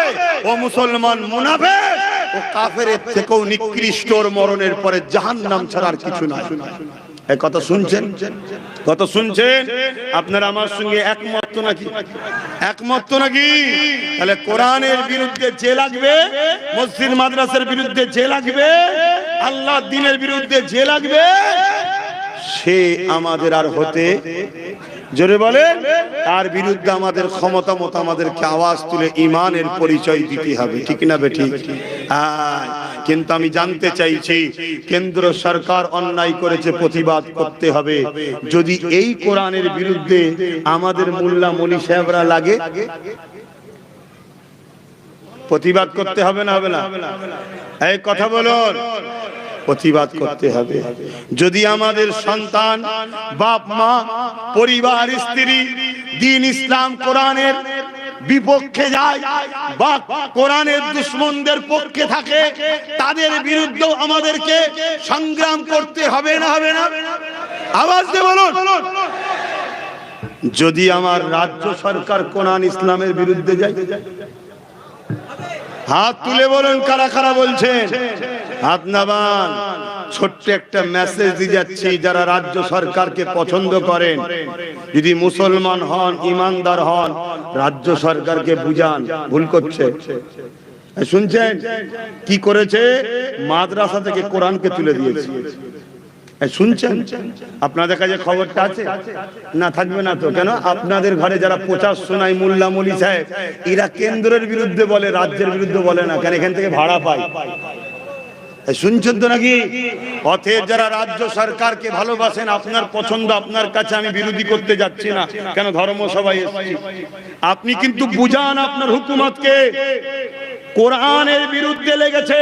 ও মুসলমান মুনাফিক ও কাফেরের থেকেও নিকৃষ্ট, মরণের পরে জাহান্নাম ছাড়া আর কিছু না। এই কথা শুনছেন? কথা শুনছেন? আপনারা আমার সঙ্গে একমত তো নাকি? একমত তো নাকি? তাহলে কোরআনের বিরুদ্ধে যে লাগবে, মসজিদ মাদ্রাসার বিরুদ্ধে যে লাগবে, আল্লাহর দ্বীনের বিরুদ্ধে যে লাগবে, সে আমাদের আর হতে, জোরে বলে, তার বিরুদ্ধে আমাদের ক্ষমতা মতো আমাদেরকে আওয়াজ তুলে ইমানের পরিচয় দিতে হবে। ঠিক না বে ঠিক? কিন্তু আমি জানতে চাইছি, কেন্দ্র সরকার অন্যায় করেছে, প্রতিবাদ করতে হবে। যদি এই কোরআনের বিরুদ্ধে আমাদের মোল্লা মলি সাহেবরা লাগে, প্রতিবাদ করতে হবে না হবে না? এই কথা বলুন। প্রতিবাদ করতে হবে। যদি আমাদের সন্তান, বাপ মা, পরিবার, স্ত্রী দ্বীন ইসলাম কোরআনের বিপক্ষে যায় বা কোরআনের দুশমনদের পক্ষে থাকে, তাদের বিরুদ্ধেও আমাদেরকে সংগ্রাম করতে হবে না হবে না? আওয়াজ দিয়ে বলুন। যদি আমার রাজ্য সরকার কোরআন ইসলামের বিরুদ্ধে যায়, হাত তুলে বলুন কারা কারা বলছেন। হাত নামান। ছোট্ট একটা মেসেজ দিয়ে যাচ্ছি, যারা রাজ্য সরকারকে পছন্দ করেন, যদি মুসলমান হন, ইমানদার হন, রাজ্য সরকারকে বুঝান ভুল করছে। শুনছেন কি করেছে? মাদ্রাসা থেকে কোরআনকে তুলে দিয়েছে। শুনছেন? আপনাদের কাছে খবরটা আছে না? থাকবে না তো কেন? আপনাদের ঘরে যারা প্রচার শোনায় মোল্লা মলি সাহেব, এরা কেন্দ্রের বিরুদ্ধে বলে, রাজ্যের বিরুদ্ধে বলে না কেন? এখান থেকে ভাড়া পায়। শুনছেন তো নাকি? অতএব যারা রাজ্য সরকারকে ভালোবাসেন, আপনার পছন্দ, আপনার কাছে আমি বিরোধী করতে যাচ্ছি না কেন, ধর্মসভায় এসেছি। আপনি কিন্তু বুঝান আপনার হুকুমতকে, কোরআনের বিরুদ্ধে লেগেছে।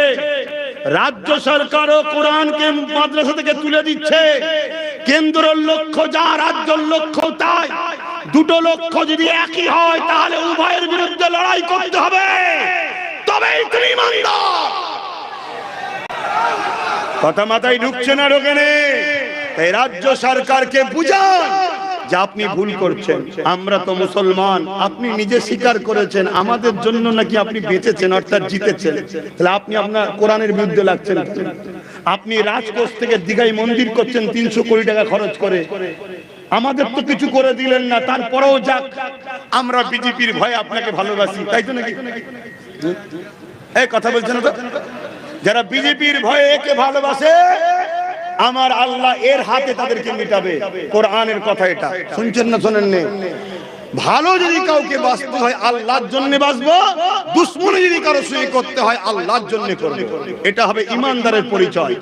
রাজ্য সরকারও কোরআনকে মাদ্রাসা থেকে তুলে দিচ্ছে। কেন্দ্রের লক্ষ্য যা, রাজ্যের লক্ষ্য তাই। দুটো লক্ষ্য যদি একই হয় তাহলে উভয়ের বিরুদ্ধে লড়াই করতে হবে, তবেই তুমি ইমানদার। কথা মাথায় ঢুকছে না? ঢোকে না? এই রাজ্য সরকারকে বুঝান যে আপনি ভুল করছেন। আমরা তো মুসলমান, আপনি নিজে স্বীকার করেছেন আমাদের জন্য নাকি আপনি বেঁচেছেন, অর্থাৎ জিতেছেন। তাহলে আপনি আপনার কোরআনের বিরুদ্ধে লাগছেন। আপনি রাজকোষ থেকে দীঘায় মন্দির করছেন 300 কোটি টাকা খরচ করে, আমাদের তো কিছু করে দিলেন না। তারপরেও যাক, আমরা বিজেপির ভয়ে আপনাকে ভালোবাসি, তাই তো নাকি? এই কথা বলছেন তো? যারা বিজেপির ভয়ে একে ভালোবাসে, আমার আল্লাহ এর হাতে তাদেরকে মিটাবে। কোরআনের কথা এটা। শুনছেন না শোনেন না? ভালো যদি কাউকে বাঁচতে হয় আল্লাহর জন্য বাঁচবো, দুশমনি যদি কারো সঙ্গে করতে হয় আল্লাহর জন্য করব। এটা হবে ইমানদারের পরিচয়।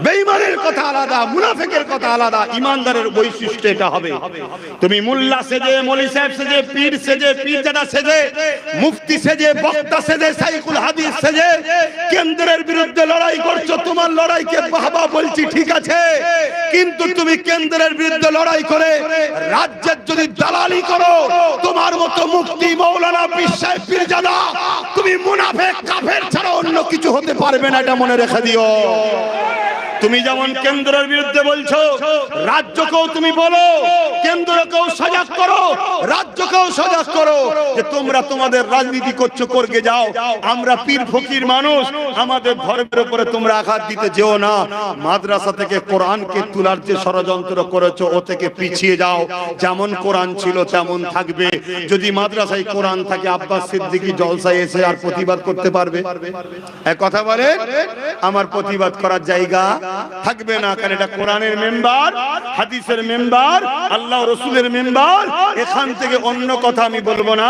বেঈমানের কথা আলাদা, মুনাফিকের কথা আলাদা, ইমানদারের বৈশিষ্ট্য এটা হবে। তুমি মোল্লা সেজে, মৌলভী সাহেব সেজে, পীর সেজে, পীরজাদা সেজে, মুফতি সেজে, বক্তা সেজে, শাইখুল হাদিস সেজে কেন্দ্রের বিরুদ্ধে লড়াই করছো। তোমার লড়াইকে বাহবা বলছি, ঠিক আছে, কিন্তু তুমি কেন্দ্রের বিরুদ্ধে লড়াই করে রাজ্যের যদি দালালি করো, তোমার মতো মুফতি, মৌলানা, পীর সাহেব, পীরজাদা, তুমি মুনাফিক কাফের ছাড়া অন্য কিছু হতে পারবে না, এটা মনে রেখে দিও। তুমি যেমন কেন্দ্রের বিরুদ্ধে বলছো, রাজ্যকেও তুমি বলো, কেন্দ্রকেও সজাগ করো, রাজ্যকেও সজাগ করো যে তোমরা তোমাদের রাজনীতি করছো, করকে যাও। আমরা পীর ফকির মানুষ, আমাদের ধর্মের উপরে তোমরা আঘাত দিতে যেও না। মাদ্রাসা থেকে কোরআনকে তোলার যে ষড়যন্ত্র করেছো, ও থেকে পিছিয়ে যাও। যেমন কোরআন ছিল তেমন থাকবে। যদি মাদ্রাসায় কোরআন থাকে, আব্বাস সিদ্দিকী জলসায় এসে আর প্রতিবাদ করতে পারবে? এক কথা বলে, আমার প্রতিবাদ করার জায়গা থাকবে না, কারণ এটা কোরআনের মেম্বার, হাদিসের মেম্বার, আল্লাহ রসুলের মেম্বার। এখান থেকে অন্য কথা আমি বলবো না।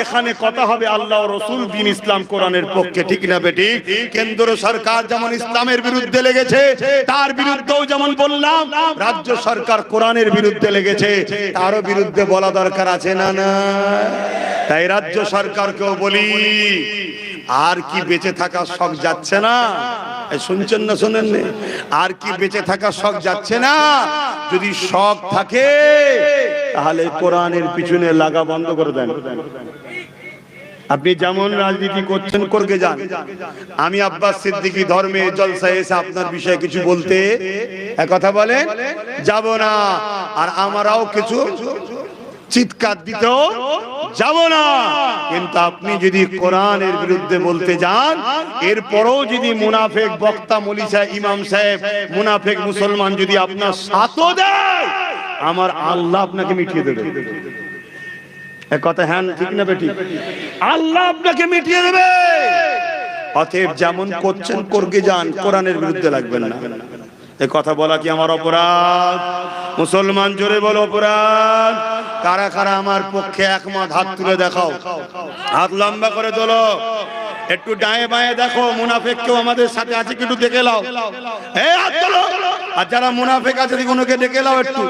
এখানে কথা হবে আল্লাহ রসুল, দ্বীন ইসলাম, কোরআনের পক্ষে, ঠিক না বেটি? কেন্দ্র সরকার যেমন ইসলামের বিরুদ্ধে লেগেছে, তার বিরুদ্ধেও যেমন বললাম রাজ্য সরকার কোরআনের বিরুদ্ধে লেগেছে, তারও বিরুদ্ধে বলা দরকার আছে না? না, তাই রাজ্য সরকারকেও বলি, আর কি বেঁচে থাকা শখ যাচ্ছে না? শুনছেন না শোনেন? আর কি বেঁচে থাকা শখ যাচ্ছে না? যদি শখ থাকে তাহলে কোরআনের পিছনে লাগা বন্ধ করে দেন। আপনি যেমন রাজনীতি করছেন, করকে যান। আমি আব্বাস সিদ্দিকী ধর্মে জলসায় এসে আপনার বিষয়ে কিছু বলতে, এক কথা বলেন, যাব না। আর আমরাও কিছু চিৎকার দিতেও যাব না। কিন্তু আপনি যদি কোরআনের বিরুদ্ধে বলতে যান, এরপরও যদি মুনাফিক বক্তা, মৌলভী সাহেব, ইমাম সাহেব, মুনাফিক মুসলমান যদি আপনার সাথও দেয়, আমার আল্লাহ আপনাকে মিটিয়ে দেবে। এক কথা হ্যাঁ ঠিক না বেটি? আল্লাহ আপনাকে মিটিয়ে দেবে। অতএব যেমন করছেন করকে যান, কোরআনের বিরুদ্ধে লাগবেন না। এই কথা বলা কি আমার অপরাধ? মুসলমান জোরে বলো অপরাধ। কারা কারা আমার পক্ষে একমত? হাত তুলে দেখাও, হাত লম্বা করে তোলো। একটু ডায়ে বায়ে দেখো, মুনাফিক কেউ আমাদের সাথে আছে কি? একটু দেখে লাও, এই হাত তোলো। আর যারা মুনাফিক আছে ওগুলোকে দেখে লাও একটু।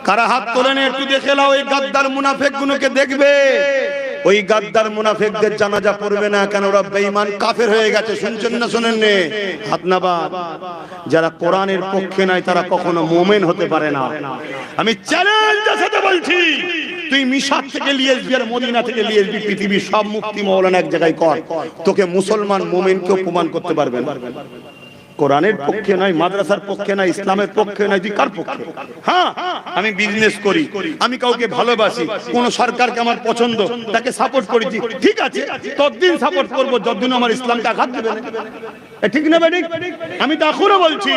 কারা হাত তোলেন একটু দেখে লাও। এই গাদ্দার মুনাফিক গুলোকে দেখবে। ওই গাদ্দার মুনাফিকদের জানাজা পড়বে না, কেন? ওরা বেঈমান কাফের হয়ে গেছে। শুনছেন না শোনেন? হাত নাবাদ। যারা কোরআনের পক্ষে নাই তারা কখনো মুমিন হতে পারে না। আমি চ্যালেঞ্জের সাথে বলছি, তুই মিশর থেকে লিএসবি আর মদিনা থেকে লিএসবি, পৃথিবীর সব মুফতি মৌলানা এক জায়গায় কর, তোকে মুসলমান মুমিনকেও প্রমাণ করতে পারবে না। কোরআনের পক্ষে নাই, মাদ্রাসার পক্ষে নাই, ইসলামের পক্ষে নাই, তুই কার পক্ষে? হ্যাঁ, আমি বিজনেস করি, আমি কাউকে ভালোবাসি, কোন সরকারকে আমার পছন্দ, তাকে সাপোর্ট করেছি, ঠিক আছে, ততদিন সাপোর্ট করবো যতদিন আমার ইসলামকে আঘাত দেবে না। ঠিক না বেঠিক? আমি তো এখনো বলছি,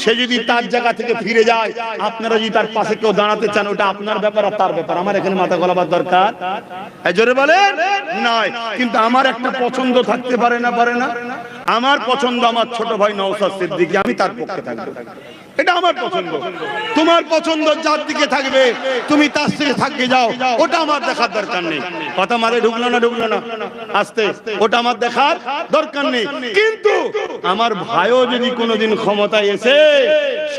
সে যদি তার জায়গা থেকে ফিরে যায়, আপনারা যদি তার পাশে কেউ দাঁড়াতে চান, ওটা আপনার ব্যাপার আর তার ব্যাপার। আমার এখানে মাথা গলাবার দরকার জোরে বলেন নাই। কিন্তু আমার একটা পছন্দ থাকতে পারে না, পারে না? আমার পছন্দ আমার ছোট ভাই নওশাদ সিদ্দিকী, আমি তার পক্ষে থাকবো, এটা আমার পছন্দ। তোমার পছন্দ যার দিকে থাকবে তুমি তার থেকে থাকবে যাও, ওটা আমার দেখার দরকার নেই। কথা মারে ঢুকলো না আস্তে, ওটা আমার দেখার দরকার নেই। কিন্তু আমার ভাইও যদি কোনোদিন ক্ষমতায় এসে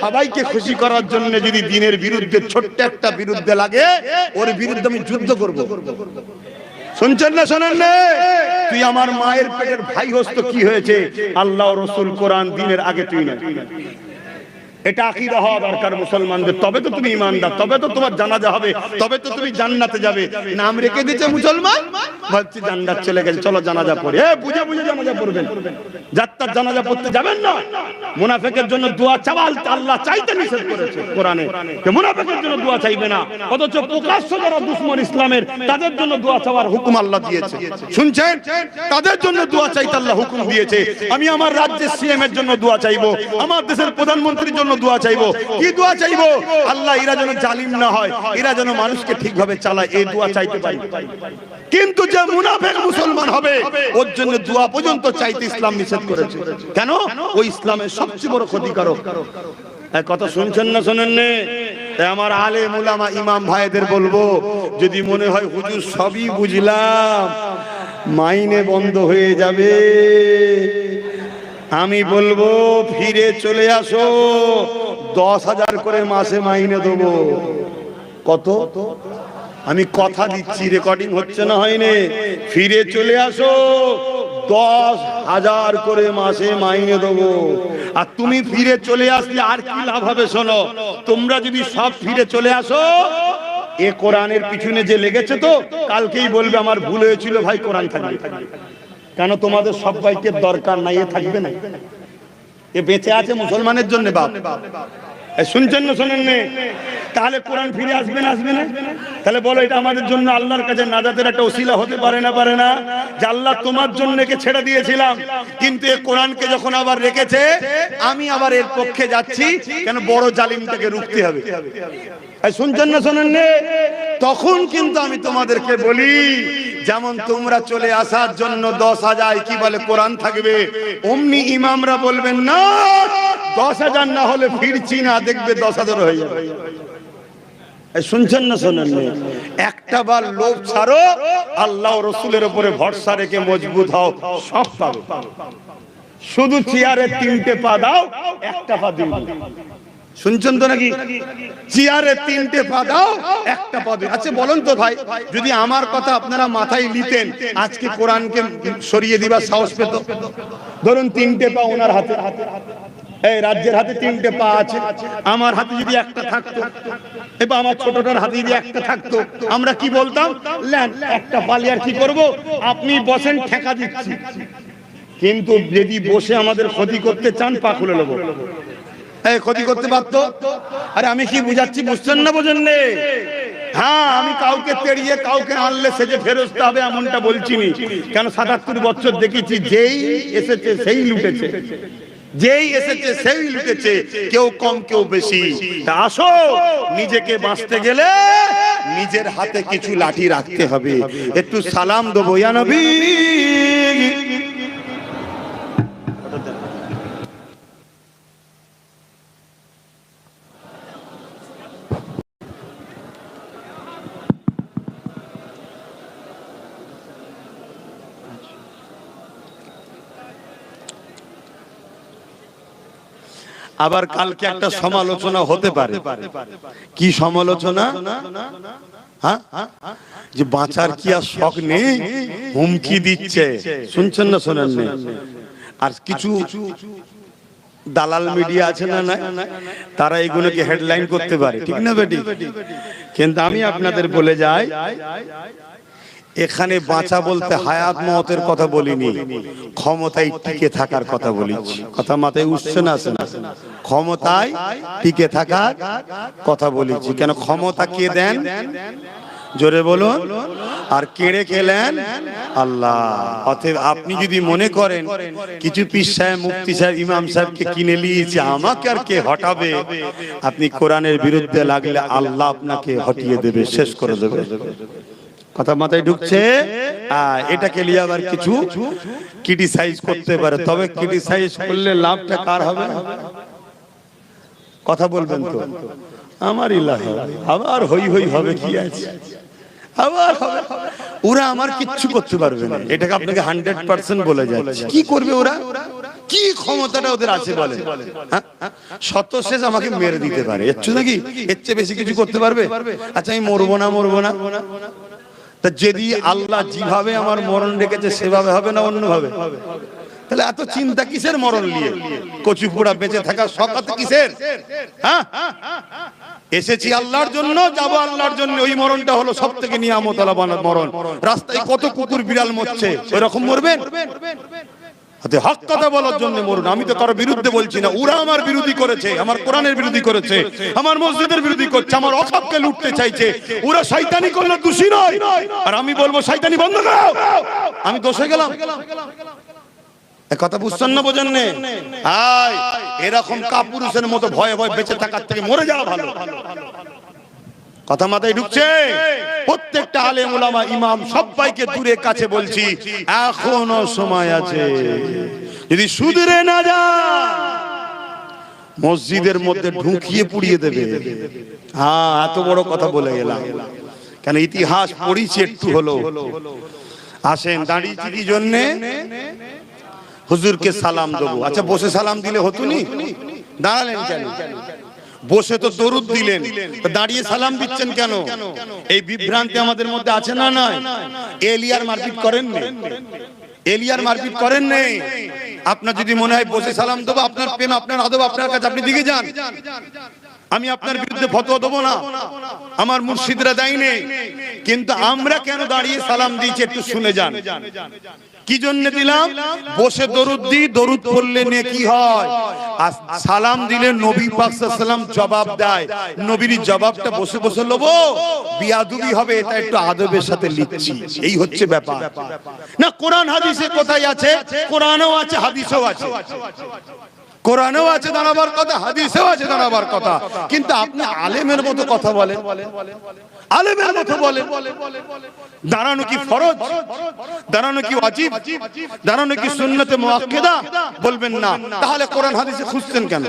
সবাইকে খুশি করার জন্য যদি দিনের বিরুদ্ধে ছোট্ট একটা বিরুদ্ধে লাগে, ওর বিরুদ্ধে আমি যুদ্ধ করব। শুনছেন না শোনেন না? তুই আমার মায়ের পেটের ভাই হোস তো কি হয়েছে, আল্লাহ রাসূল কোরআন দিনের আগে তুই না। এটা আকীদা হওয়া দরকার মুসলমানদের, তবে তো তুমি ঈমানদার, তবে তো তোমার জানাজা হবে, তবে তো তুমি জান্নাতে যাবে। নাম রেখে দিয়েছে মুসলমান, বলছি জান্নাত চলে গেছে, চলো জানাজা পড়ি। বুঝে বুঝে জানাজা পড়বেন, যাত্রার জানাজা পড়তে যাবেন না। মুনাফিকের জন্য দোয়া চাওয়া আল্লাহ চাইতে নিষেধ করেছে কোরআনে, যে মুনাফিকের জন্য দোয়া চাইবে না, অথচ প্রকাশ্য যারা দুশমন ইসলামের তাদের জন্য দোয়া চাওয়ার হুকুম আল্লাহ দিয়েছে। শুনছেন? তাদের জন্য দোয়া চাইতে আল্লাহ হুকুম দিয়েছে। আমি আমার রাজ্যের সিএম এর জন্য দোয়া চাইবো, আমার দেশের প্রধানমন্ত্রীর জন্য দোয়া চাইবো। কি দোয়া চাইবো? আল্লাহ এরা যেন জালিম না হয়, এরা যেন মানুষকে ঠিকভাবে চালায়, এই দোয়া চাইতে পারি। কিন্তু যে মুনাফিক মুসলমান হবে ওর জন্য দোয়া পর্যন্ত চাইতে ইসলাম নিষেধ করেছে। কেন? ওই ইসলামের সবচেয়ে বড় ক্ষতিকারক। কথা শুনছেন না শোনেন না? আমার আলেম উলামা ইমাম ভাইদের বলবো, যদি মনে হয় হুজুর সবই বুঝলাম, মাইনে বন্ধ হয়ে যাবে, আমি বলবো ফিরে চলে আসো, 10,000 করে মাসে মাইনে দেবো। কত? আমি কথা দিচ্ছি, রেকর্ডিং হচ্ছে না, হয়নি। ফিরে চলে আসো, 10,000 করে মাসে মাইনে দেবো। আর তুমি ফিরে চলে আসলে আর কি লাভ হবে? শোনো, তোমরা যদি সব ফিরে চলে আসো, এ কোরআনের পিছনে যে লেগেছে তো কালকেই বলবে আমার ভুল হয়েছিল ভাই, কোরআন থাকবে। কেন? তোমাদের সবাইকে দরকার নাই, এ থাকবে না, এ বেঁচে আছে মুসলমানের জন্য। বাপ শুনছেন না শোনেন না? তাহলে কোরআন ফিরে আসবে না আসবে না? তাহলে বলো, এটা আমাদের জন্য আল্লাহর কাছে নাজাতের একটা ওসিলা হতে পারে না? পারে না? যে আল্লাহ তোমার জন্য একে ছেড়ে দিয়েছিলাম, কিন্তু এই কোরআনকে যখন আবার রেখেছে, আমি আবার এর পক্ষে যাচ্ছি, কেন? বড় জালিমটাকে রুখতে হবে। শুনছেন না শোনেন না? তখন কিন্তু আমি তোমাদেরকে বলি, যেমন তোমরা চলে আসার জন্য 10,000 কি বলে কোরআন থাকবে, অমনি ইমামরা বলবেন না 10,000 না হলে ফিরছি না, দেখবে 10,000 হয়ে যাবে। শুনছেন না শোনেন না? একটা বার লোভ ছাড়ো, আল্লাহ রসুলের উপরে ভরসা রেখে মজবুত হও, সব পাবে। শুধু চেয়ারে 3টে পা দাও, একটা পা দিন। শুনছেন তো নাকি? চেয়ারে 3টে পা দাও, একটা পা দিন। আচ্ছা বলুন তো ভাই, যদি আমার কথা আপনারা মাথায় নিতেন, আজকে কোরআনকে সরিয়ে দিবার সাহস পেত? ধরুন 3টে পা ওনার হাতে, এই রাজ্যের হাতে 3টে পা আছে, আমার হাতে যদি একটা থাকতো, এবার আমার ছোটটার হাতে যদি একটা থাকতো, আমরা কি বলতাম? লেন একটা পালি, আর কি করব? আপনি বসেন, ঠেকা দিচ্ছি। কিন্তু যদি বসে আমাদের ক্ষতি করতে চান, পা খুলে নেবো। এই ক্ষতি করতে পারতো? আরে আমি কি বুঝাচ্ছি, বুঝছেন না? বোঝেন না? হ্যাঁ, আমি কাউকে তেড়িয়ে কাউকে আনলে সেজে ফেরস্তে হবে এমনটা বলছি নি। কেন? ৭৭ বছর দেখেছি, যেই এসেছে সেই লুটেছে, যেই এসেছে সেই লুটেছে, কেউ কম কেউ বেশি। তা আসো, নিজেকে বাঁচতে গেলে নিজের হাতে কিছু লাঠি রাখতে হবে। একটু সালাম দেবো, ইয়া নবী। আবার কালকে একটা সমালোচনা হতে পারে। কি সমালোচনা? হ্যাঁ, যে বাঁচার কি আর শখ নেই, হুমকি দিচ্ছে। শুনছেন না শোনেন না? আর কিছু দালাল মিডিয়া আছে না, তারা এগুলোকে হেডলাইন করতে পারে, ঠিক না বেটি? কিন্তু আমি আপনাদের বলে যাই, এখানে বাঁচা বলতে হায়াত মওতের কথা বলিনি, ক্ষমতায় টিকে থাকার কথা বলেছি। কথা মাথায় উঠছে না? ক্ষমতায় টিকে থাকার কথা বলেছি। কেন? ক্ষমতা কে দেন? জোরে বলুন। আর কেড়ে খেলেন আল্লাহ। অতএব আপনি যদি মনে করেন কিছু পীর সাহেব, মুফতি সাহেব, ইমাম সাহেবকে কিনে নিয়েছে, আমাকে আর কে হটাবে, আপনি কোরআনের বিরুদ্ধে লাগলে আল্লাহ আপনাকে হটিয়ে দেবে, শেষ করে দেবে। কথা মাথায় ঢুকছে? এটাকে নিয়ে আবার কিছু ক্রিটিসাইজ করতে পারে, তবে ক্রিটিসাইজ করলে লাভটা কার হবে? কথা বলবেন তো? আমারই লাভ হবে। আবার হই হই হবে, কি আছে, আবার হবে। ওরা আমার কিচ্ছু করতে পারবে না, এটাকে আপনাকে 100% বলে যাচ্ছে। কি করবে ওরা? কি ক্ষমতাটা ওদের আছে বলে? শত শেষ আমাকে মেরে দিতে পারে, এর চেয়ে নাকি এর চেয়ে বেশি কিছু করতে পারবে? আচ্ছা আমি মরবো না, তা যদি আল্লাহ যেভাবে আমার মরণ রেখেছে সেভাবে হবে না অন্যভাবে? তাহলে এত চিন্তা কিসের মরণ নিয়ে? কচি পোড়া বেঁচে থাকার শখাত কিসের? এসেছি আল্লাহর জন্য, যাবো আল্লাহর জন্য। ওই মরণটা হলো সব থেকে নিয়ামত আলা মরণ। রাস্তায় কত কুকুর বিড়াল মরছে, ওই রকম মরবেন? হক কথা বলার জন্য মরুন। আমি তো কারো বিরুদ্ধে বলছি না, ওরা আমার বিরোধী করেছে, আমার কোরআনের বিরোধী করেছে, আমার মসজিদের বিরোধী করছে, আমার অসবকে লুটতে চাইছে। ওরা শয়তানি করলে দোষী নয়, আর আমি বলবো শয়তানি বন্ধ করো, আমি দোষে গেলাম? কথা বুঝছেন না, বোঝেন না? এরকম কাপুরুষের মতো ভয়ে ভয়ে বেঁচে থাকার থেকে মরে যাওয়া ভালো। কথা মাথায় ঢুকছে? প্রত্যেকটা আলেম ওলামা ইমাম সবাইকে দূরে কাছে বলছি, এখনো সময় আছে। যদি শুধরে না যায় মসজিদের মধ্যে ঢুকিয়ে পুড়িয়ে দেবে। এত বড় কথা বলে গেলাম, কেন ইতিহাস পড়িছি একটু হলো। আসেন, দাঁড়িয়েছি কি জন্যে? হুজুরকে সালাম দেবো। আচ্ছা বসে সালাম দিলে হতো নি? দাঁড়ালেন কেন? বসে তো দরুদ দিলেন, দাঁড়িয়ে সালাম দিচ্ছেন কেন? এই বিভ্রান্তি আমাদের মধ্যে আছে না? নয়। এলিয়ার মারপিট করেন না, এলিয়ার মারপিট করেন নেই। আপনার যদি মনে হয় বসে সালাম দেবো, আপনার প্রেম, আপনার আদব আপনার কাছে, আপনি দিকে যান। আমি আপনার বিরুদ্ধে ফতোয়া দেবো না, আমার মুর্শিদরা দেয় নেই। কিন্তু আমরা কেন দাঁড়িয়ে সালাম দিয়েছি একটু শুনে যান। কি জন্য দিলাম? বসে দরুদ দিই, দরুদ পড়লে নেকি হয়, আর সালাম দিলে নবী পাক সাল্লাল্লাহু আলাইহি ওয়াসাল্লাম জবাব দেয়। নবীর জবাবটা বসে বসে লবো, বিয়াদবি হবে। এটা একটু আদবের সাথে লিখছি, এই হচ্ছে ব্যাপার। না কোরআন হাদিসে কোথায় আছে? কোরআনেও আছে, হাদিসেও আছে। কোরআনেও আছে দাঁড়াবার কথা, হাদিসেও আছে দাঁড়াবার কথা, কিন্তু আপনি আলেমের মতো কথা বলেন, আলেমের মতো বলেন। দাঁড়ানো কি ফরজ? দাঁড়ানো কি ওয়াজিব? দাঁড়ানো কি সুন্নতে মুআক্কাদা? বলবেন না, তাহলে কোরআন হাদিসে খুঁজছেন কেন?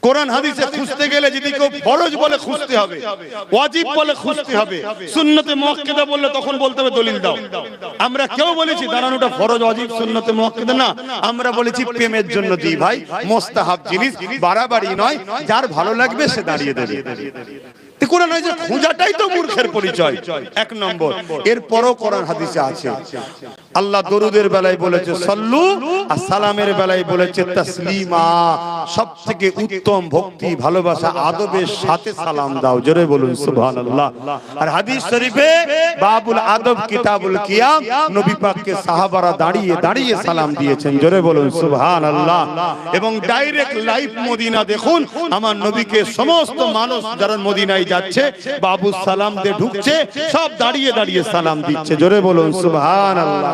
কোরআন হাদিসে খুঁজতে গেলে যদি কেউ ফরজ বলে খুঁজতে হবে, ওয়াজিব বলে খুঁজতে হবে, সুন্নতে মুআক্কাদা বললে তখন বলতে হবে দলিল দাও। আমরা কেউ বলেছি দাঁড়ানোটা ফরজ, ওয়াজিব, সুন্নতে মুআক্কাদা না। আমরা বলেছি প্রেমের জন্য দিই ভাই, মুস্তাহাব জিনিস, বাড়াবাড়ি নয়, যার ভালো লাগবে সে দাঁড়িয়ে দেবে। কোরআন হাদিসে খোঁজাটাই তো মূর্খের পরিচয়, এক নম্বর। এরপরও কোরআন হাদিসে আছে আল্লাহ দরুদের বেলায় বলেছে সাল্লু, আর সালামের বেলায় বলেছে তাসলিমা। সবথেকে উত্তম ভক্তি, ভালোবাসা, আদবের সাথে সালাম দাও। জোরে বলুন সুবহানাল্লাহ। আর হাদিস শরীফে বাবুল আদব কিতাবুল কিয়াম, নবী পাককে সাহাবারা দাঁড়িয়ে দাঁড়িয়ে সালাম দিয়েছেন। জোরে বলুন সুবহানাল্লাহ। এবং ডাইরেক্ট লাইভ মদিনা দেখুন, আমার নবীকে সমস্ত মানুষ যারা মদিনায় যাচ্ছে, বাবু সালাম দিয়ে ঢুকছে, সব দাঁড়িয়ে দাঁড়িয়ে সালাম দিচ্ছে। জোরে বলুন সুবহানাল্লাহ।